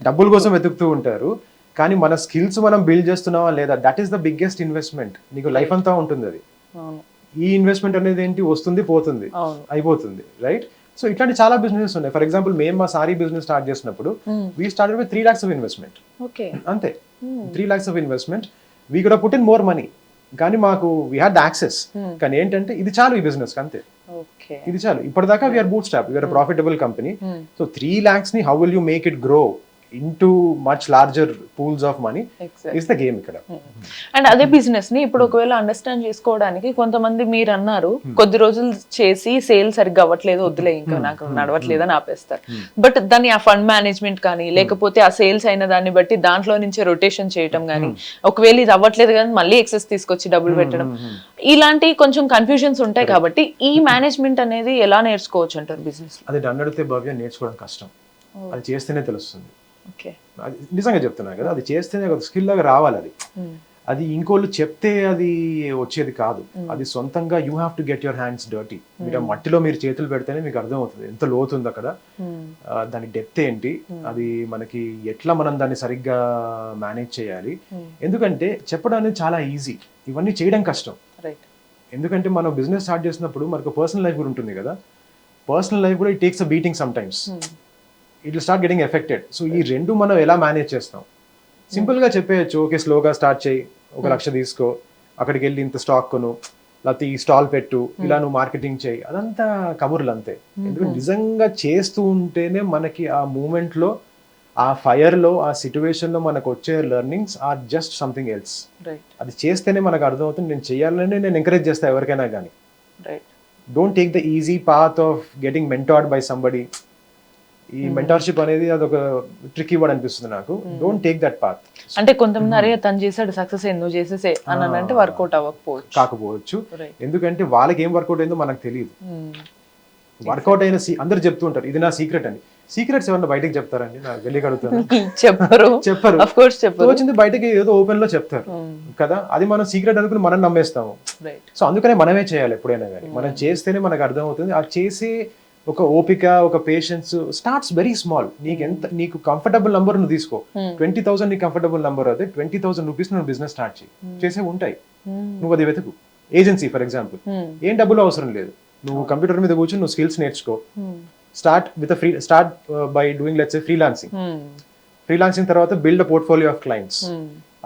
డబ్బుల కోసం వెతుకుతూ ఉంటారు. కానీ మన స్కిల్స్ మనం బిల్డ్ చేస్తున్నావా లేదా, that is the biggest investment. నీకు లైఫ్ అంతా ఉంటుంది అది. ఈ ఇన్వెస్ట్మెంట్ అనేది ఏంటి, వస్తుంది పోతుంది, అయిపోతుంది, రైట్? సో ఇట్లాంటి చాలా బిజినెస్ ఉన్నాయి. ఫర్ ఎగ్జాంపుల్ మేము మా సారీ బిజినెస్ స్టార్ట్ చేసినప్పుడు we started with 3 lakhs of investment. అంతే, 3 lakhs of investment. We could have put in more money, కానీ మాకు వీ హ్యాడ్ యాక్సెస్. కానీ ఏంటంటే ఇది చాలు ఈ బిజినెస్ అంతే, ఇది చాలు. ఇప్పటిదాకా we're bootstrap, we're profitable company. So 3 lakhs ని how will you make it grow into much larger pools of money is the game ఇక్కడ. అండ్ అదే బిజినెస్ ని ఇప్పుడు ఒకవేళ అండర్స్టాండ్ చేసుకోవడానికి కొంతమంది మీరు అన్నారు కొద్ది రోజులు చేసి సేల్ సరిగ్గా అవ్వట్లేదు, వద్దులే ఇంకా నాకు నడవట్లేదు అని ఆపేస్తారు. బట్ దాన్ని ఆ ఫండ్ మేనేజ్మెంట్ కానీ లేకపోతే ఆ సేల్స్ అయిన దాన్ని బట్టి దాంట్లో నుంచి రొటేషన్ చేయటం కానీ, ఒకవేళ ఇది అవ్వట్లేదు కానీ మళ్ళీ ఎక్సెస్ తీసుకొచ్చి డబ్బులు పెట్టడం, ఇలాంటి కొంచెం కన్ఫ్యూజన్స్ ఉంటాయి. కాబట్టి ఈ మేనేజ్మెంట్ అనేది ఎలా నేర్చుకోవచ్చు అంటారు బిజినెస్? అది నన్ను అడిగితే భవ్య నేర్చుకోవడం కష్టం, అది చేస్తేనే తెలుస్తుంది. నిజంగా చెప్తున్నా కదా, అది చేస్తేనే ఒక స్కిల్ లాగా రావాలి. అది ఇంకోళ్ళు చెప్తే అది వచ్చేది కాదు, అది సొంతంగా you have to get your hands dirty. మీరు ఆ మట్టిలో మీరు చేతులు పెడితేనే మీకు అర్థం అవుతుంది ఎంత లోతుంది అక్కడ, దాని డెప్త్ ఏంటి, అది మనకి ఎట్లా మనం దాన్ని సరిగ్గా మేనేజ్ చేయాలి. ఎందుకంటే చెప్పడం అనేది చాలా ఈజీ, ఇవన్నీ చేయడం కష్టం. ఎందుకంటే మనం బిజినెస్ స్టార్ట్ చేసినప్పుడు మనకు పర్సనల్ లైఫ్ కూడా ఉంటుంది కదా, పర్సనల్ లైఫ్ కూడా it takes a beating some times, it will start getting affected. So ఈ రెండు మనం ఎలా మేనేజ్ చేస్తాం? సింపుల్గా చెప్పేయచ్చు, ఓకే స్లోగా స్టార్ట్ చేయి, 1 లక్ష తీసుకో, అక్కడికి వెళ్ళి ఇంత స్టాక్ కొను, లేకపోతే ఈ స్టాల్ పెట్టు, ఇలా నువ్వు మార్కెటింగ్ చేయి, అదంతా కబుర్లు అంతే. ఎందుకంటే నిజంగా చేస్తూ ఉంటేనే మనకి ఆ మూమెంట్లో, ఆ ఫైర్లో, ఆ సిచ్యువేషన్లో మనకు వచ్చే learnings are just something else. అది చేస్తేనే మనకు అర్థమవుతుంది. నేను చేయాలని నేను ఎంకరేజ్ చేస్తాను ఎవరికైనా కానీ. Don't take the easy path of getting mentored by somebody. ఈ మెంటార్షిప్ అనేది అదొక ట్రిక్ ఇవ్వడం అనిపిస్తుంది నాకు. Don't take that path. అంటే కొంతమంది అరే తను చేశాడు సక్సెస్ ఎందుకు చేసేసే అని అంటే వర్కౌట్ కాకపోవచ్చు. ఎందుకంటే వాళ్ళకి ఏం వర్కౌట్ అయిందో మనకు తెలియదు. వర్కౌట్ అయిన అందరు చెప్తూ ఉంటారు ఇది నా సీక్రెట్ అని. సీక్రెట్స్ ఎవరన్నా బయటకి చెప్తారండి? నాకు వెళ్ళి కడుగుతాను, చెప్పరు. వచ్చింది బయటకి ఏదో ఓపెన్ లో చెప్తారు కదా, అది మనం సీక్రెట్ అనుకుని మనం నమ్మేస్తాము. సో అందుకనే మనమే చేయాలి ఎప్పుడైనా కానీ. మనం చేస్తేనే మనకు అర్థం అవుతుంది. ఆ చేసే ఒక ఓపిక, ఒక పేషెన్స్ స్టార్ట్స్ వెరీ స్మాల్. నీకు కంఫర్టబుల్ నంబర్ నువ్వు తీసుకో, 20,000 నీకు కంఫర్టబుల్ నంబర్ అయితే 20,000 రూపీస్ నువ్వు బిజినెస్ స్టార్ట్ చేయి, చేసే ఉంటాయి. నువ్వు అది వెతుకు. ఏజెన్సీ ఫర్ ఎగ్జాంపుల్, ఏం డబ్బులు అవసరం లేదు, నువ్వు కంప్యూటర్ మీద కూర్చొని నువ్వు స్కిల్స్ నేర్చుకో. Start by doing let's say freelancing తర్వాత build a portfolio of clients.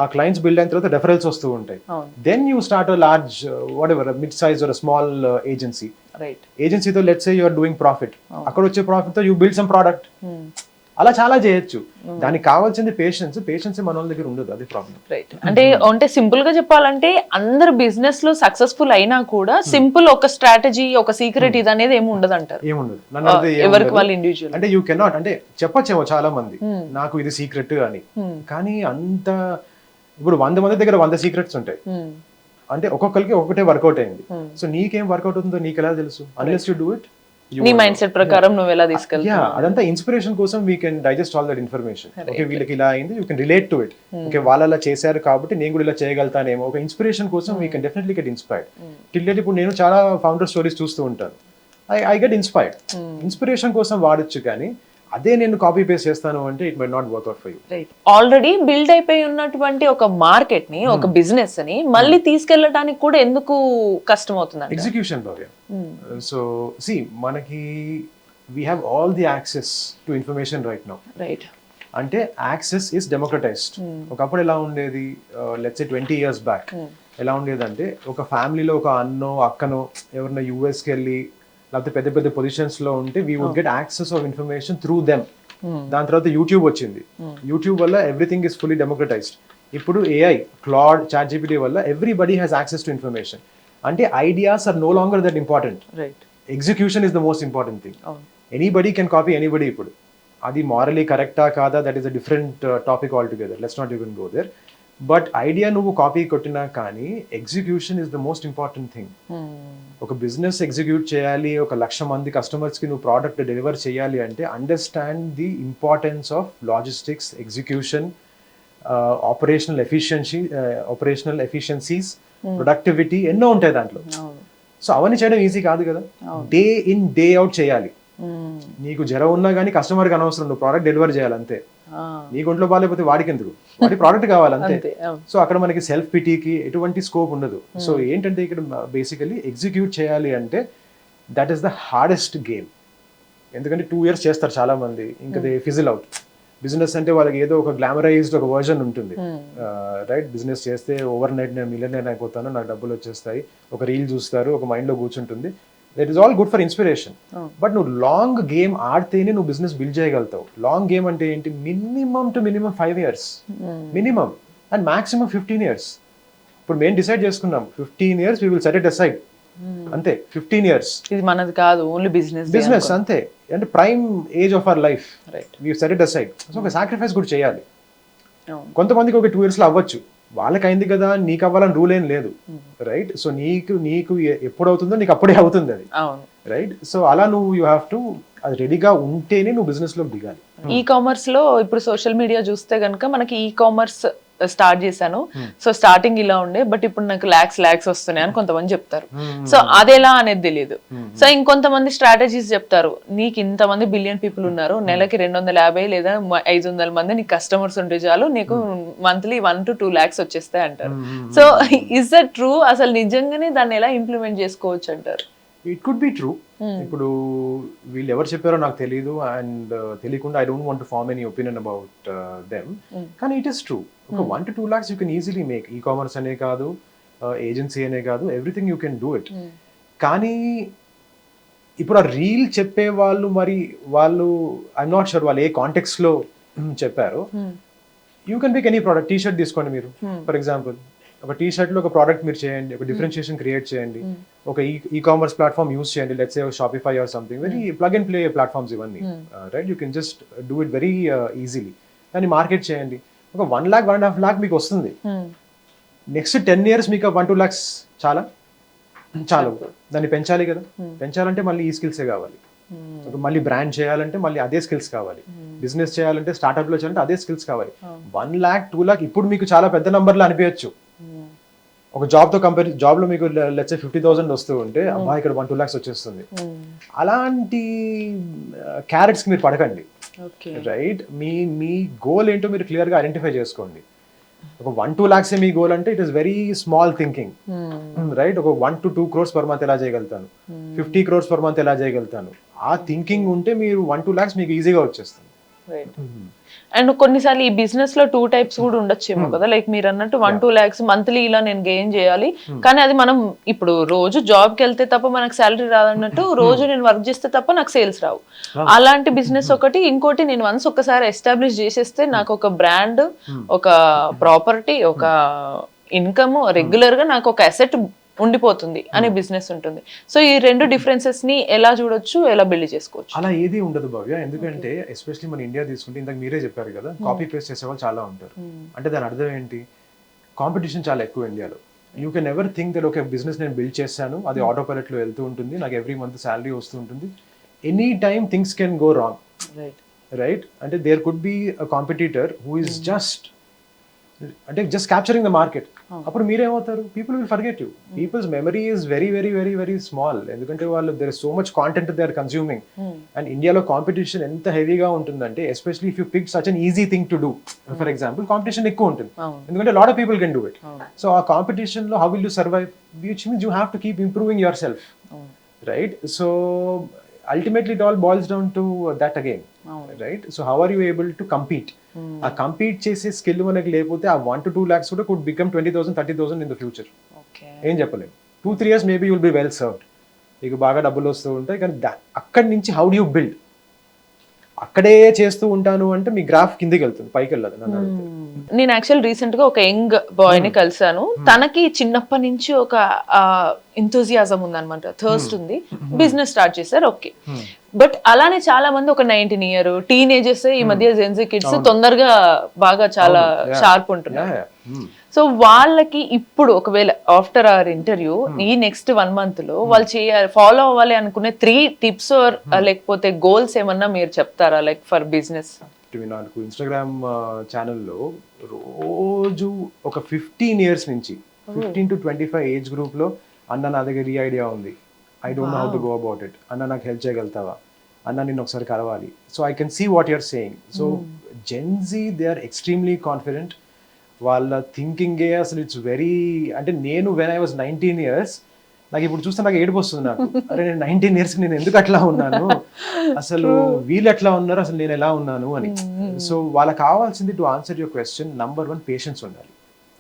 ఆ క్లయింట్స్ బిల్డ్ అయిన తర్వాత రెఫరల్స్ వస్తూ ఉంటాయి. Then you start a large whatever mid size or small agency. ఏజెన్సీతో let's say you are doing profit, అక్కడ వచ్చే profit తో యూ బిల్డ్ సమ్ ప్రోడక్ట్. అలా చాలా చేయొచ్చు. దానికి కావాల్సింది పేషెన్స్ మన వాళ్ళ దగ్గర ఉండదు, అదే ప్రాబ్లం. అంటే సింపుల్ గా చెప్పాలంటే అందరు బిజినెస్ లో సక్సెస్ఫుల్ అయినా కూడా సింపుల్ ఒక స్ట్రాటజీ, ఒక సీక్రెట్ ఇది అనేది ఏమి ఉండదు అంటారు. ఏముండదు, ఎవరికి వాళ్ళు ఇండివిజువల్. అంటే యూ కెనాట్, అంటే చెప్పొచ్చేమో చాలా మంది నాకు ఇది సీక్రెట్ అని, కానీ అంత ఇప్పుడు 100 మంది దగ్గర 100 సీక్రెట్స్ ఉంటాయి. అంటే ఒక్కొక్కరికి ఒకటే వర్కౌట్ అయింది. సో నీకేం వర్కౌట్ అవుతుందో నీకు ఎలా తెలుసు? అన్లెస్ యూ డూ ఇట్ నీ మైండ్ సెట్ ప్రకారం నువ్వు ఎలా తీసుకెళ్తావు? అదంతా ఇన్స్పిరేషన్ కోసం we can digest all that information. Okay, వీళ్ళకి ఇలా అయింది, you can relate to it. Okay, వాళ్ళు అలా చేశారు కాబట్టి నేను కూడా ఇలా చేయగలుగుతానేమో. ఒక ఇన్స్పిరేషన్ కోసం we can definitely get inspired. Till date ఇప్పుడు నేను చాలా ఫౌండర్ స్టోరీస్ చూస్తూ ఉంటాను. I get inspired. ఇన్స్పిరేషన్ కోసం వాడొచ్చు, కానీ అదే నేను కాపీ పేస్ట్ చేస్తాను అంటే it might not work out for you. Already build అయిపోయి ఉన్నటువంటి ఒక మార్కెట్ ని, ఒక బిజినెస్ ని మళ్ళీ తీసుకెళ్ళడానికి కూడా ఎందుకు కష్టం అవుతుంది? ఎగ్జిక్యూషన్ భవ్య. సో సి, మనకి we have all the access to information right now. Right. అంటే యాక్సెస్ ఇస్ డెమోక్రటైజ్డ్. ఒకప్పుడు ఎలా ఉండేది, లెట్స్ సే 20 years బ్యాక్ ఎలా ఉండేది అంటే, ఒక ఫ్యామిలీలో ఒక అన్నో అక్కనో ఎవరైనా యూఎస్కి వెళ్ళి లేకపోతే పెద్ద పెద్ద పొజిషన్స్ లో ఉంటే we would get access of information through them. దాని తర్వాత యూట్యూబ్ వచ్చింది. యూట్యూబ్ వల్ల ఎవ్రీథింగ్ ఇస్ ఫుల్లీ డెమోక్రటైజ్డ్. ఇప్పుడు ఏఐ, క్లాడ్, చాట్ జీపీటీ వల్ల everybody has access to information. అంటే ideas are no longer that important. Execution is the most important thing. Anybody can copy anybody. ఇప్పుడు అది morally కరెక్టా కాదా, that is a different topic altogether. Let's not even go there. But idea నువ్వు copy కొట్టినా కానీ execution is the most important thing. ఒక business execute చేయాలి, 1,00,000 మంది కస్టమర్స్కి నువ్వు ప్రోడక్ట్ డెలివర్ చేయాలి అంటే understand the importance of logistics, execution, operational efficiencies, productivity ఎన్నో ఉంటాయి దాంట్లో. సో అవన్నీ చేయడం ఈజీ కాదు కదా. డే ఇన్ డే అవుట్ చేయాలి. నీకు జ్వరం ఉన్నా కానీ కస్టమర్కి అనవసరం, నువ్వు ప్రోడక్ట్ డెలివర్ చేయాలి అంతే. నీకు ఒంట్లో బాగాలేకపోతే వాడికి ఎందుకు, వాడి ప్రోడక్ట్ కావాలి అంతే. సో అక్కడ మనకి సెల్ఫ్ పిటీకి ఎటువంటి స్కోప్ ఉండదు. సో ఏంటంటే ఇక్కడ బేసికలీ ఎగ్జిక్యూట్ చేయాలి అంటే that is the hardest game. ఎందుకంటే 2 years చేస్తారు చాలా మంది, ఇంకా దే ఫిజిల్ అవుట్. బిజినెస్ అంటే వాళ్ళకి ఏదో ఒక గ్లామరైజ్డ్ ఒక వర్జన్ ఉంటుంది, రైట్? బిజినెస్ చేస్తే ఓవర్ నైట్ నేను మిలియనర్ అయిపోతాను, నాకు డబ్బులు వచ్చేస్తాయి, ఒక రీల్ చూస్తారు, ఒక మైండ్లో కూర్చుంటుంది. That is all good for inspiration. But నువ్వు లాంగ్ గేమ్ ఆడితేనే నువ్వు బిజినెస్ బిల్డ్ చేయగలుగుతావు. లాంగ్ గేమ్ అంటే ఏంటి? Minimum 5 years minimum, and maximum 15 years. ఇప్పుడు మేము డిసైడ్ చేసుకున్నాం 15 years we will set it aside అంతే. 15 years ఇది మనది కాదు, ఓన్లీ బిజినెస్ అంతే. అంటే prime age of our life, we set it aside. So ఒక సాక్రిఫైస్ కూడా చేయాలి. కొంతమందికి ఒక 2 yearsలో అవ్వచ్చు, వాళ్ళకి అయింది కదా, నీకు అవ్వాలని రూల్ ఏం లేదు, రైట్? సో నీకు ఎప్పుడు అవుతుందో నీకు అప్పుడే అవుతుంది అది, రైట్? సో అలా నువ్వు యూ హ్యావ్ టు, అది రెడీగా ఉంటేనే నువ్వు బిజినెస్ లో దిగాలి. ఈ కామర్స్ లో ఇప్పుడు సోషల్ మీడియా చూస్తే కనుక మనకి ఈ కామర్స్ స్టార్ట్ చేశాను, సో స్టార్టింగ్ ఇలా ఉండే, బట్ ఇప్పుడు నాకు లాక్స్ వస్తున్నాయి అని కొంతమంది చెప్తారు. సో అదెలా అనేది తెలియదు. సో ఇంకొంతమంది స్ట్రాటజీస్ చెప్తారు, నీకు ఇంతమంది బిలియన్ పీపుల్ ఉన్నారు, నెలకి 250 లేదా 500 మంది నీకు కస్టమర్స్ ఉంటే చాలు, నీకు మంత్లీ 1 to 2 lakhs వచ్చేస్తాయి అంటారు. So is that true? అసలు నిజంగానే దాన్ని ఎలా ఇంప్లిమెంట్ చేసుకోవచ్చు అంటారు? It could be true. ఇప్పుడు వీళ్ళు ఎవరు చెప్పారో నాకు తెలియదు, అండ్ తెలియకుండా I don't want to form any opinion about them. కానీ ఇట్ ఈస్ ట్రూ. ఒక 1 to 2 lakhs you can easily make. E commerce అనే కాదు, ఏజెన్సీ అనే కాదు, everything you can do it. కానీ ఇప్పుడు ఆ రీల్ చెప్పే వాళ్ళు, మరి వాళ్ళు ఐఎమ్ నాట్ షూర్ వాళ్ళు ఏ కాంటెక్స్ట్ లో చెప్పారు. You can make any product. T-shirt తీసుకోండి మీరు, ఫర్ ఎగ్జాంపుల్. ఒక టీ-షర్ట్ లో ఒక ప్రోడక్ట్ మీరు చేయండి, ఒక డిఫరెన్షియేషన్ క్రియేట్ చేయండి, ఒక ఈ కామర్స్ ప్లాట్ఫామ్ యూస్ చేయండి, let's say Shopify or something, very plug and play platforms ఇవన్నీ, right? You can just do it very easily. దాన్ని మార్కెట్ చేయండి, ఒక 1 lakh 1.5 lakh మీకు వస్తుంది. నెక్స్ట్ 10 years మీకు 1-2 lakhs చాలు. దాన్ని పెంచాలి కదా. పెంచాలంటే మళ్ళీ ఈ స్కిల్సే కావాలి. మళ్ళీ బ్రాండ్ చేయాలంటే మళ్ళీ అదే స్కిల్స్ కావాలి. బిజినెస్ చేయాలంటే, స్టార్ట్అప్ లో చేయాలంటే అదే స్కిల్స్ కావాలి. 1 lakh 2 lakh ఇప్పుడు మీకు చాలా పెద్ద నంబర్లు అనిపించచ్చు. ఒక జాబ్ లో మీకు లెట్స్ సే 50,000 వస్తూ ఉంటే, అబ్బా ఇక్కడ 1-2 lakhs వచ్చేస్తుంది. అలాంటి క్యారెట్స్ మీరు పడకండి, రైట్? మీ గోల్ ఏంటో మీరు క్లియర్ గా ఐడెంటిఫై చేసుకోండి. ఒక 1-2 lakhs మీ గోల్ అంటే it is very small thinking, right? ఒక 1 to 2 crores per month ఎలా చేయగలుగుతాను, 50 crores per month ఎలా చేయగలుగుతాను, ఆ థింకింగ్ ఉంటే మీరు 1-2 lakhs మీకు ఈజీగా వచ్చేస్తుంది. అండ్ కొన్నిసార్లు ఈ బిజినెస్ లో 2 types కూడా ఉండొచ్చేమో కదా, లైక్ మీరు అన్నట్టు 1-2 lakhs మంత్లీ ఇలా నేను గెయిన్ చేయాలి, కానీ అది మనం ఇప్పుడు రోజు జాబ్ కి వెళ్తే తప్ప మనకు శాలరీ రాదన్నట్టు, రోజు నేను వర్క్ చేస్తే తప్ప నాకు సేల్స్ రావు. అలాంటి బిజినెస్ ఒకటి. ఇంకోటి, నేను వన్స్ ఒకసారి ఎస్టాబ్లిష్ చేసేస్తే నాకు ఒక బ్రాండ్, ఒక ప్రాపర్టీ, ఒక ఇన్కమ్, రెగ్యులర్ గా నాకు ఒక అసెట్ ఉండిపోతుంది అనే బిజినెస్ ఉంటుంది. సో ఈ 2 differences ని ఎలా చూడొచ్చు, ఎలా బిల్డ్ చేసుకోవచ్చు? అలా ఏది ఉండదు భవ్య. ఎందుకంటే ఎస్పెషల్లీ మన ఇండియా తీసుకుంటే, ఇందాక మీరే చెప్పారు కదా, కాపీ పేస్ట్ చేసే వాళ్ళు చాలా ఉంటారు. అంటే దాని అర్థం ఏంటి? కాంపిటీషన్ చాలా ఎక్కువ ఇండియాలో. You can ever think that ఒక బిజినెస్ నేను బిల్డ్ చేశాను, అది ఆటో పైలట్ లో వెళ్తూ ఉంటుంది, నాకు ఎవ్రీ మంత్ శాలరీ వస్తూ ఉంటుంది, any time things can go wrong, right. Right? అంటే there could be a competitor who is just అంటే జస్ట్ క్యాప్చరింగ్ ద మార్కెట్. అప్పుడు మీరేమవుతారు? People will forget you. People's memory is very very very very small. ఎందుకంటే వాళ్ళు there is so much content they are consuming. And ఇండియాలో competition ఎంత హెవీగా ఉంటుందంటే, especially if you pick such an easy thing to do. For example, competition ఎక్కువ ఉంటుంది ఎందుకంటే lot of people can do it. So ఆ కాంపిటీషన్ లో how will you survive? Which means you have to keep improving your self, right? So ultimately it all boils down to that again, right? So how are you able to compete? ఆ compete చేసే skill మనకి లేకపోతే ఆ 1 to 2 lakhs కూడా could become 20,000 30,000 in the future. ఏం చెప్పలేము. 2-3 years maybe you will be well served, మీకు బాగా డబ్బులు వస్తూ ఉంటాయి. కానీ అక్కడి నుంచి హౌ డు యూ బిల్డ్? అక్కడే చేస్తూ ఉంటాను అంటే మీ గ్రాఫ్ కిందికి వెళ్తుంది, పైకి వెళ్ళదు. నేను యాక్చువల్ రీసెంట్ గా ఒక యంగ్ బాయ్ ని కలిసాను. తనకి చిన్నప్పటి నుంచి ఒక ఎంతూజియాజం ఉందన్నమాట, థర్స్ట్ ఉంది, బిజినెస్ స్టార్ట్ చేశారు. ఓకే, బట్ అలానే చాలా మంది ఒక 19 year టీనేజర్స్ ఈ మధ్య జెన్జీ కిడ్స్ తొందరగా బాగా చాలా షార్ప్ ఉంటున్నారు. సో వాళ్ళకి ఇప్పుడు ఒకవేళ ఆఫ్టర్ అవర్ ఇంటర్వ్యూ ఈ నెక్స్ట్ 1 month లో వాళ్ళు ఫాలో అవ్వాలి అనుకునే 3 tips లేకపోతే గోల్స్ ఏమన్నా మీరు చెప్తారా, లైక్ ఫర్ బిజినెస్? నాకు ఇన్స్టాగ్రామ్ ఛానల్లో రోజు ఒక 15 years నుంచి 15 to 25 ఏజ్ గ్రూప్ లో, అన్న నా దగ్గర ఈ ఐడియా ఉంది, I don't know how to go about it, అన్న నాకు హెల్ప్ చేయగలుగుతావా, అన్న నేను ఒకసారి కలవాలి. So I can see what you're saying. So Gen Z they are extremely confident. వాళ్ళ థింకింగే అసలు ఇట్స్ వెరీ, అంటే నేను వెన్ ఐ వాజ్ 19 years, నాకు ఇప్పుడు చూస్తే నాకు ఏడుపు వస్తుంది. నాకు అరే నేను 19 years నేను ఎందుకు అట్లా ఉన్నాను, అసలు వీళ్ళు ఎట్లా ఉన్నారు, అసలు నేను ఎలా ఉన్నాను అని. సో వాళ్ళకి కావాల్సింది, to answer your question, number 1 patience ఉండాలి.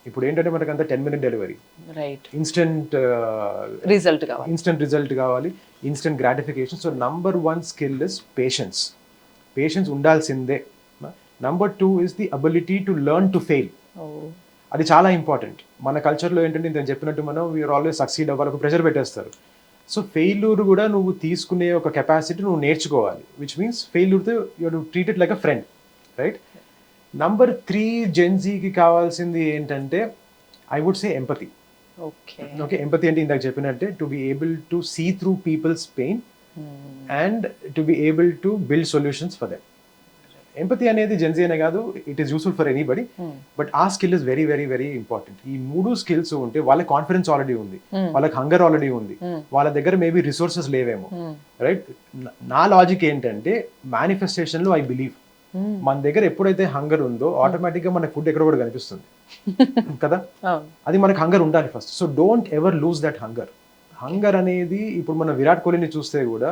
ఇప్పుడు ఏంటంటే మనకు అంతా 10-minute delivery, right, instant result కావాలి, instant gratification. So number 1 skill is patience. Patience ఉండాల్సిందే. Number 2 is the ability to learn to fail. అది చాలా ఇంపార్టెంట్. మన కల్చర్లో ఏంటంటే నేను చెప్పినట్టు మనం వీఆర్ ఆల్వేస్ సక్సీడ్ అవ్వాలి, ప్రెషర్ పెట్టేస్తారు. సో ఫెయిల్యూర్ కూడా నువ్వు తీసుకునే ఒక కెపాసిటీ నువ్వు నేర్చుకోవాలి, విచ్ మీన్స్ ఫెయిల్యూర్తో you to treat it like a friend, right? Number 3 జెన్జీకి కావాల్సింది ఏంటంటే, I would say empathy. Okay, empathy అంటే ఇందాక చెప్పినట్టే, to be able to see through people's pain and to be able to build solutions for them. Empathy అనేది Gen Z అనే కాదు, it is useful for anybody, but ఆ skill is very very very important. ఈ 3 skills ఉంటే వాళ్ళకి confidence already ఉంది, వాళ్ళకి hunger already ఉంది, వాళ్ళ దగ్గర మేబీ రిసోర్సెస్ లేవేమో, రైట్? నా లాజిక్ ఏంటంటే, మేనిఫెస్టేషన్ లో ఐ బిలీవ్ మన దగ్గర ఎప్పుడైతే హంగర్ ఉందో ఆటోమేటిక్ గా మనకు ఫుడ్ ఎక్కడ కూడా కనిపిస్తుంది కదా. అది మనకు హంగర్ ఉండాలి first. So don't ever lose that hunger. Hunger అనేది, ఇప్పుడు మన విరాట్ కోహ్లీని చూస్తే కూడా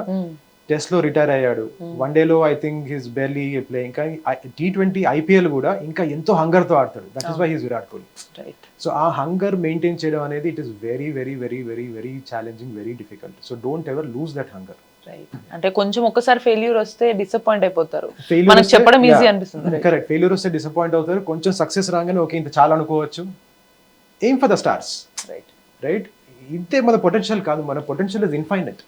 టెస్ట్ లో రిటైర్ అయ్యాడు, వన్ డేలో I think he's barely playing. కానీ T20 IPL కూడా ఇంకా ఎంతో హంగర్ తో ఆడతాడు. That is why he's Virat Kohli. So ఆ హంగర్ మెయింటైన్ చేయడం అనేది it is very very very very very challenging, very difficult. So don't ever lose that hunger. అంటే కొంచెం ఒక్కసారి ఫెయిల్యూర్ వస్తే డిసప్పాయింట్ అయిపోతారు, మనకు చెప్పడం ఈజీ అనిపిస్తుంది. కరెక్ట్, ఫెయిల్యూర్ వస్తే డిసప్పాయింట్ అవుతారు. కొంచెం సక్సెస్ రాగానే ఓకే ఇంత చాలా అనుకోవచ్చు. Aim for the stars, right? ఇంతే మన పొటెన్షియల్ కాదు, మన potential is infinite.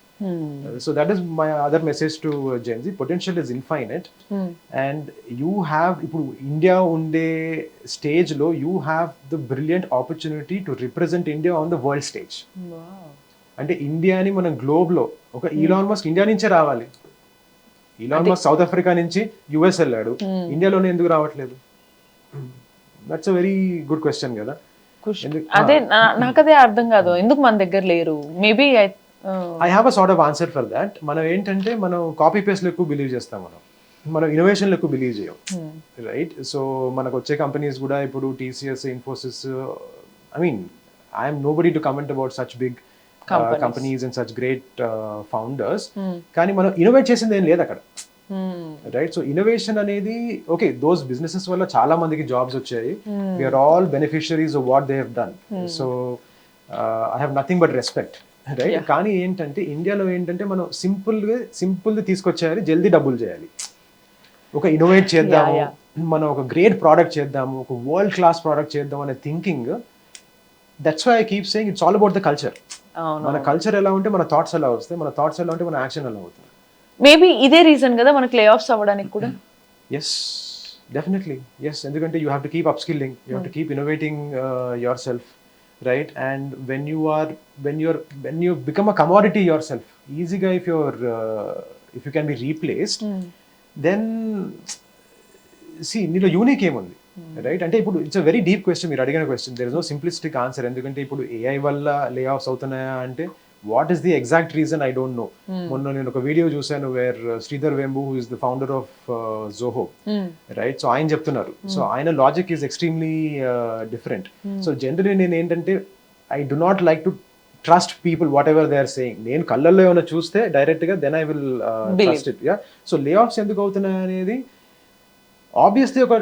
So that is my other message to Gen Z. Potential is infinite, and you have, ఇప్పుడు ఇండియా ఉండే స్టేజ్ లో you have the brilliant opportunity to represent India on the world stage. అంటే ఇండియాని మనం globe లో, ఒక Elon Musk India నుంచే రావాలి. ఈలాన్ మస్క్ సౌత్ ఆఫ్రికా నుంచి US వెళ్ళాడు, ఇండియాలోనే ఎందుకు రావట్లేదు? That's a very good question కదా. అదే నాకదే అర్థం కాదు, ఎందుకు మన దగ్గర లేరు. Maybe I have a sort of answer for that. మనం ఏంటంటే, మనం కాపీ పేస్ట్ లో ఎక్కువ బిలీవ్ చేస్తాం, మనం ఇన్నోవేషన్ లో ఎక్కువ బిలీవ్ చేయం, రైట్? సో మనకు వచ్చే కంపెనీస్ కూడా ఇప్పుడు TCS, Infosys, I mean I'm nobody to comment about such big companies and such great founders. కానీ మనం ఇన్నోవేట్ చేసింది ఏం లేదు అక్కడ, రైట్? సో ఇన్నోవేషన్ అనేది ఓకే, దోస్ బిజినెసెస్ వల్ల చాలా మందికి జాబ్స్ వచ్చాయి, we're all beneficiaries of what they have done. So I have nothing but respect, right? కానీ ఏంటంటే ఇండియాలో ఏంటంటే మనం సింపుల్ తీసుకొచ్చేయాలి, జల్దీ డబ్బులు చేయాలి. ఒక ఇన్నోవేట్ చేద్దాము, మనం ఒక గ్రేట్ ప్రోడక్ట్ చేద్దాము, ఒక వరల్డ్ క్లాస్ ప్రోడక్ట్ చేద్దాం అనే thinking. That's why I keep saying it's all about the culture. మన కల్చర్ ఎలా ఉంటే మన థాట్స్ ఎలా వస్తాయి, మన థాట్స్ ఎలా ఉంటే మన యాక్షన్ ఎలా అవుతుంది. మేబీ ఇదే రీజన్ కదా మనకి లే ఆఫ్స్ అవ్వడానికి కూడా. Yes, definitely yes. ఎందుకంటే you have to keep upskilling, you have to keep innovating yourself, right? And when you become a commodity yourself, easy guy, if you're if you can be replaced then నీలో unique ఏముంది, right? అంటే ఇప్పుడు it's a very deep question, మీరు అడిగిన question. There is no simplistic answer. ఎందుకంటే ఇప్పుడు AI వల్ల layoffs అవుతున్నాయా అంటే what is the exact reason I don't know. మొన్న నేను ఒక వీడియో చూసాను where Sridhar Vembu, who is the founder of Zoho, right? So ఆయన చెప్తున్నారు, సో ఆయన logic is extremely different. So generally నేను ఏంటంటే I do not like to trust people whatever they are saying. నేను కళ్ళల్లో ఏమైనా చూస్తే డైరెక్ట్ గా then I will trust it. Yeah, so layoffs ఎందుకు అవుతున్నాయి అనేది ఆబ్వియస్లీ ఒక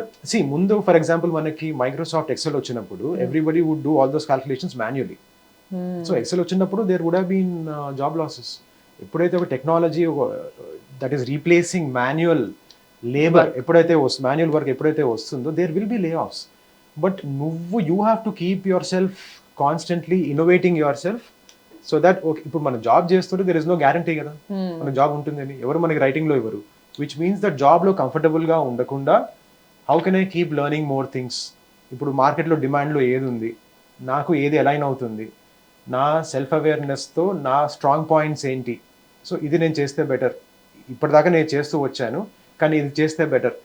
ముందు ఫర్ ఎగ్జాంపుల్ మనకి మైక్రోసాఫ్ట్ ఎక్సెల్ వచ్చినప్పుడు everybody would do all those calculations manually. So Excel వచ్చినప్పుడు there would have been job losses. ఎప్పుడైతే ఒక technology that is replacing manual labour, ఎప్పుడైతే మాన్యువల్ వర్క్ ఎప్పుడైతే వస్తుందో దేర్ విల్ బి లే offs. But you have to keep your self constantly innovating your self, so that okay ఇప్పుడు మనం job చేస్తుంటే there is no guarantee కదా మన job ఉంటుందని. ఎవరు మనకి రైటింగ్లో ఇవ్వరు. విచ్ మీన్స్ దట్ జాబ్లో కంఫర్టబుల్గా ఉండకుండా how can I keep learning more things. ఇప్పుడు మార్కెట్లో డిమాండ్లో ఏది ఉంది, నాకు ఏది అలైన్ అవుతుంది, నా సెల్ఫ్ అవేర్నెస్తో నా స్ట్రాంగ్ పాయింట్స్ ఏంటి, సో ఇది నేను చేస్తే బెటర్. ఇప్పటిదాకా నేను చేస్తూ వచ్చాను కానీ ఇది చేస్తే బెటర్,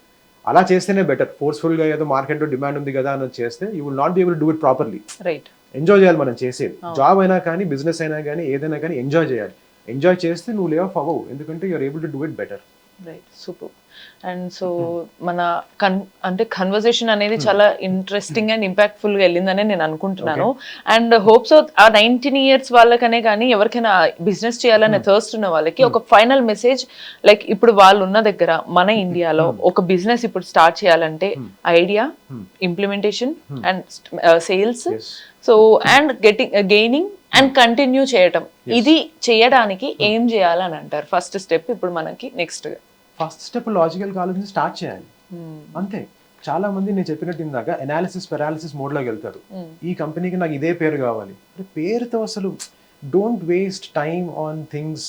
అలా చేస్తేనే బెటర్. ఫోర్స్ఫుల్గా ఏదో మార్కెట్లో డిమాండ్ ఉంది కదా అని చేస్తే you will not be able to do it properly. Right. Enjoy చేయాలి మనం చేసేది. జాబ్ అయినా కానీ బిజినెస్ అయినా కానీ ఏదైనా కానీ ఎంజాయ్ చేయాలి. ఎంజాయ్ చేస్తే నువ్వు లే ఆఫ్ అవ్వవు, ఎందుకంటే you're able to do it better. Right, super. And so మన కన్వర్సేషన్ అనేది చాలా ఇంట్రెస్టింగ్ అండ్ ఇంపాక్ట్ఫుల్ గా వెళ్ళిందని నేను అనుకుంటున్నాను. అండ్ హోప్స్ ఆ 19 years వాళ్ళకనే కానీ ఎవరికైనా బిజినెస్ చేయాలనే థర్స్ట్ ఉన్న వాళ్ళకి ఒక ఫైనల్ మెసేజ్, లైక్ ఇప్పుడు వాళ్ళు ఉన్న దగ్గర మన ఇండియాలో ఒక బిజినెస్ ఇప్పుడు స్టార్ట్ చేయాలంటే idea, implementation and sales, so and gaining and continue చేయటం, ఇది చేయడానికి ఏం చేయాలని అంటారు? ఫస్ట్ స్టెప్ ఇప్పుడు మనకి ఫస్ట్ స్టెప్ లాజికల్గా ఆలోచించి స్టార్ట్ చేయాలి, అంతే. చాలా మంది నేను చెప్పినట్టు ఇందాక అనాలిసిస్ పెరాలిసిస్ మోడ్లోకి వెళ్తారు. ఈ కంపెనీకి నాకు ఇదే పేరు కావాలి, పేరుతో అసలు don't waste time on things.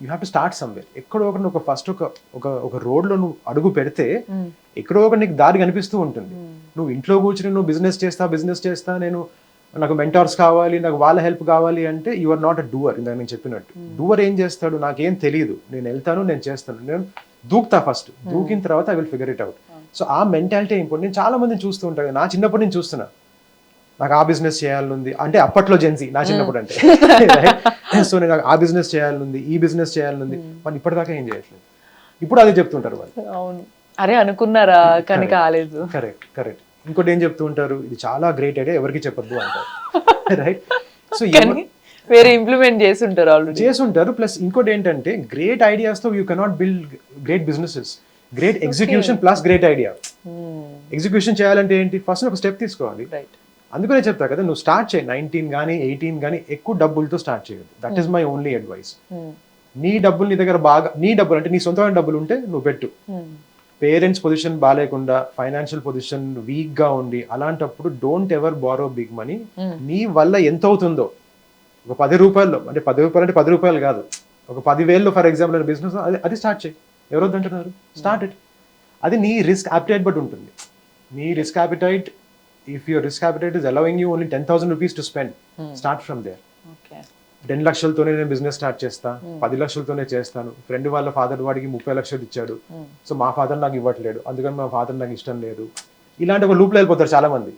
You have to start somewhere. ఎక్కడో ఒకటి ఒక ఫస్ట్ ఒక రోడ్లో నువ్వు అడుగు పెడితే ఎక్కడో ఒకటి నీకు దారి కనిపిస్తూ ఉంటుంది. నువ్వు ఇంట్లో కూర్చుని నువ్వు బిజినెస్ చేస్తా, నాకు మెంటార్స్ కావాలి, నాకు వాళ్ళ హెల్ప్ కావాలి అంటే you are not a doer. ఇందాక నేను చెప్పినట్టు డూవర్ ఏం చేస్తాడు, నాకేం తెలియదు, నేను వెళ్తాను, నేను చేస్తాను, నేను దూకుతా. ఫస్ట్ దూకిన తర్వాత I will figure it out. So ఆ మెంటాలిటీ ఇంపార్టెంట్. నేను చాలా మందిని చూస్తూ ఉంటాను, నా చిన్నప్పటి నుంచి చూస్తున్నా, నాకు ఆ బిజినెస్ చేయాలనుంది అంటే అప్పట్లో జెన్సీ, నా చిన్నప్పుడు అంటే సో నేను ఆ బిజినెస్ చేయాలనుంది, ఈ బిజినెస్ చేయాలనుంది, వాళ్ళు ఇప్పటిదాకా ఏం చేయట్లేదు. ఇప్పుడు అదే చెప్తుంటారు వాళ్ళు. అవును, అరే అనుకున్నారా కానీ కాలేదు. కరెక్ట్. ఇంకోటి ఏం చెప్తూ ఉంటారు, ఇది చాలా గ్రేట్ ఐడియా, ఎవరికి చెప్పొద్దు అంటారు, రైట్? సో వేరే ఇంప్లిమెంట్ చేసుంటారు. ప్లస్ ఇంకోటి ఏంటంటే గ్రేట్ ఐడియాస్ తో you cannot build great businesses. Great execution plus great idea. Execution చేయాలంటే ఏంటి, ఫస్ట్ ఒక స్టెప్ తీసుకోవాలి. అందుకనే చెప్తా కదా, నువ్వు స్టార్ట్ చేయి 19 కానీ 18 కానీ ఎక్కువ డబ్బులతో స్టార్ట్ చేయదు. That is my only advice. నీ డబ్బులు నీ దగ్గర బాగా, నీ డబ్బులు అంటే నీ సొంతమైన డబ్బులు ఉంటే నువ్వు పెట్టు. పేరెంట్స్ పొజిషన్ బాగాలేకుండా, ఫైనాన్షియల్ పొజిషన్ వీక్ గా ఉండి, అలాంటప్పుడు don't ever borrow big money. నీ వల్ల ఎంత అవుతుందో ఒక 10 రూపాయల్లో, అంటే 10 రూపాయలు అంటే 10 రూపాయలు కాదు, ఒక 10,000 ఫర్ ఎగ్జాంపుల్ బిజినెస్ అది స్టార్ట్ చేయి. ఎవరొద్దు అంటున్నారు, స్టార్ట్ ఇట్. అది నీ రిస్క్ అపిటైట్ బట్టి ఉంటుంది. నీ risk appetite, if your risk appetite is allowing you only 10,000 rupees to spend, start from there. 10 లక్షలతోనే నేను బిజినెస్ స్టార్ట్ చేస్తా, 10 లక్షలతోనే చేస్తాను. ఫ్రెండ్ వాళ్ళ ఫాదర్ వాడికి 30 లక్షలు ఇచ్చాడు, సో మా ఫాదర్ నాకు ఇవ్వట్లేడు, అందుకని మా ఫాదర్ నాకు ఇష్టం లేదు, ఇలాంటి ఒక లూప్లో వెళ్ళిపోతారు చాలా మంది.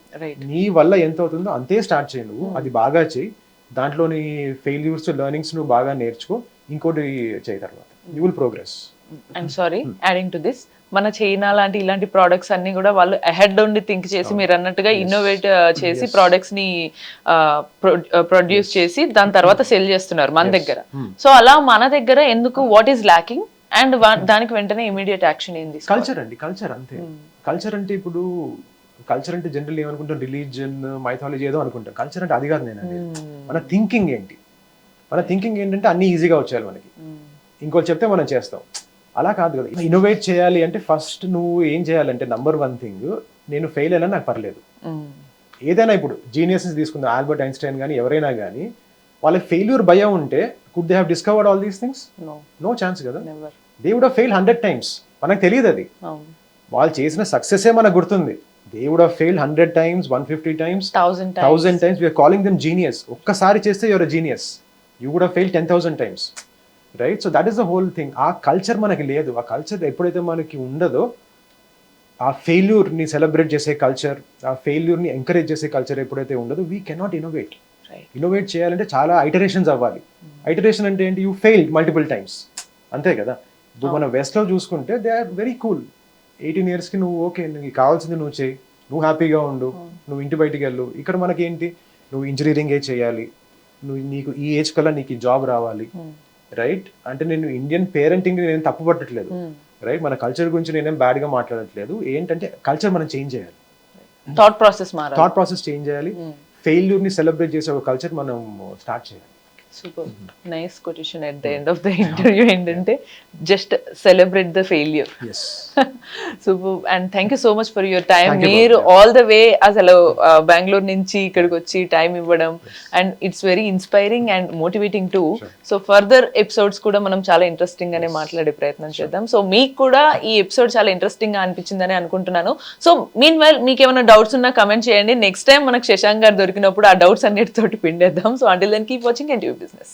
నీ వల్ల ఎంత అవుతుందో అంతే స్టార్ట్ చేయి నువ్వు, అది బాగా చేయి. దాంట్లోని ఫెయిల్యూర్స్ లెర్నింగ్స్ నువ్వు బాగా నేర్చుకో, ఇంకోటి చేయి, తర్వాత you will progress. I'm sorry, adding to this, మన చైనా లాంటి ఇలాంటి ప్రోడక్ట్స్ అన్ని కూడా వాళ్ళు అహెడ్ ఉండి థింక్ చేసి, మీరు అన్నట్టుగా ఇన్నోవేట్ చేసి ప్రోడక్ట్స్ ని ప్రొడ్యూస్ చేసి దాని తర్వాత సెల్ చేస్తున్నారు మన దగ్గర. సో అలా మన దగ్గర ఎందుకు, వాట్ ఈస్ ల్యాకింగ్, అండ్ దానికి వెంటనే ఇమీడియట్ యాక్షన్ ఏంది? కల్చర్ అండి, కల్చర్ అంతే. కల్చర్ అంటే ఇప్పుడు కల్చర్ అంటే జనరల్ ఏమనుకుంటాం, రిలీజియన్, మైథాలజీ ఏదో అనుకుంటాం. కల్చర్ అంటే అది కాదు. నేను మన థింకింగ్ ఏంటి, మన థింకింగ్ ఏంటంటే అన్ని ఈజీగా వచ్చేయాలి మనకి, ఇంకోటి చెప్తే మనం చేస్తాం, అలా కాదు కదా. ఇన్నోవేట్ చేయాలి అంటే ఫస్ట్ నువ్వు ఏం చేయాలంటే, నంబర్ 1 థింగ్, నేను ఫెయిల్ అయినా నాకు పర్లేదు. ఏదైనా ఇప్పుడు జీనియసెస్ తీసుకుందాం, ఆల్బర్ట్ ఐన్స్టైన్ కానీ ఎవరైనా కానీ, వాళ్ళకి ఫెయిల్యూర్ భయం ఉంటే could they have discovered all these things? No chance కదా. They would have failed 100 times. మనకు తెలియదు అది. వాళ్ళు చేసిన సక్సెసే మనకు గుర్తుంది. They would have failed 100 times, 150 times, 1000 times. We are calling them genius. ఒక్కసారి చేస్తే your a genius. You would have failed 10,000 times. Right? So that is the whole thing. ఆ కల్చర్ మనకి లేదు. ఆ కల్చర్ ఎప్పుడైతే మనకి ఉండదో, ఆ ఫెయిల్యూర్ని సెలబ్రేట్ చేసే కల్చర్, ఆ ఫెయిల్యూర్ని ఎంకరేజ్ చేసే కల్చర్ ఎప్పుడైతే ఉండదో, వీ కెనాట్ ఇన్నోవేట్. ఇన్నోవేట్ చేయాలంటే చాలా ఐటరేషన్స్ అవ్వాలి. ఐటరేషన్ అంటే ఏంటి? యూ ఫెయిల్ మల్టిపుల్ టైమ్స్, అంతే కదా. ఇప్పుడు మనం వెస్ట్లో చూసుకుంటే దే ఆర్ వెరీ కూల్. 18 yearsకి నువ్వు ఓకే, నీకు కావాల్సింది నువ్వు చేయి, నువ్వు హ్యాపీగా ఉండు, నువ్వు ఇంటి బయటికి వెళ్ళు. ఇక్కడ మనకేంటి? నువ్వు ఇంజనీరింగే చేయాలి, నీకు ఈ ఏజ్ కల్లా నీకు జాబ్ రావాలి, రైట్? అంటే నేను ఇండియన్ పేరెంటింగ్ నేను తప్పు పట్టట్లేదు, రైట్? మన కల్చర్ గురించి నేనేం బ్యాడ్గా మాట్లాడట్లేదు. ఏంటంటే కల్చర్ మనం చేంజ్ చేయాలి, థాట్ ప్రాసెస్ చేంజ్ చేయాలి. ఫెయిల్యూర్ని సెలబ్రేట్ చేసే ఒక కల్చర్ మనం స్టార్ట్ చేయాలి. Super nice quotation at the end of the interview ఏంటంటే just celebrate the failure. Super. And thank you so much for your time. మీరు ఆల్ ద వే అసలు బెంగళూరు నుంచి ఇక్కడికి వచ్చి టైం ఇవ్వడం, and it's very inspiring and motivating too. So further episodes కూడా మనం చాలా ఇంట్రెస్టింగ్ గానే మాట్లాడే ప్రయత్నం చేద్దాం. సో మీకు కూడా ఈ ఎపిసోడ్ చాలా ఇంట్రెస్టింగ్ గా అనిపించిందని అనుకుంటున్నాను. సో మీన్ వైల్ మీకు ఏమైనా డౌట్స్ ఉన్నా కమెంట్ చేయండి. నెక్స్ట్ టైం మనకు శశాంక్ గారు దొరికినప్పుడు ఆ డౌట్స్ అన్నిటితోటి పిండేద్దాం. So until then keep watching NTV Business.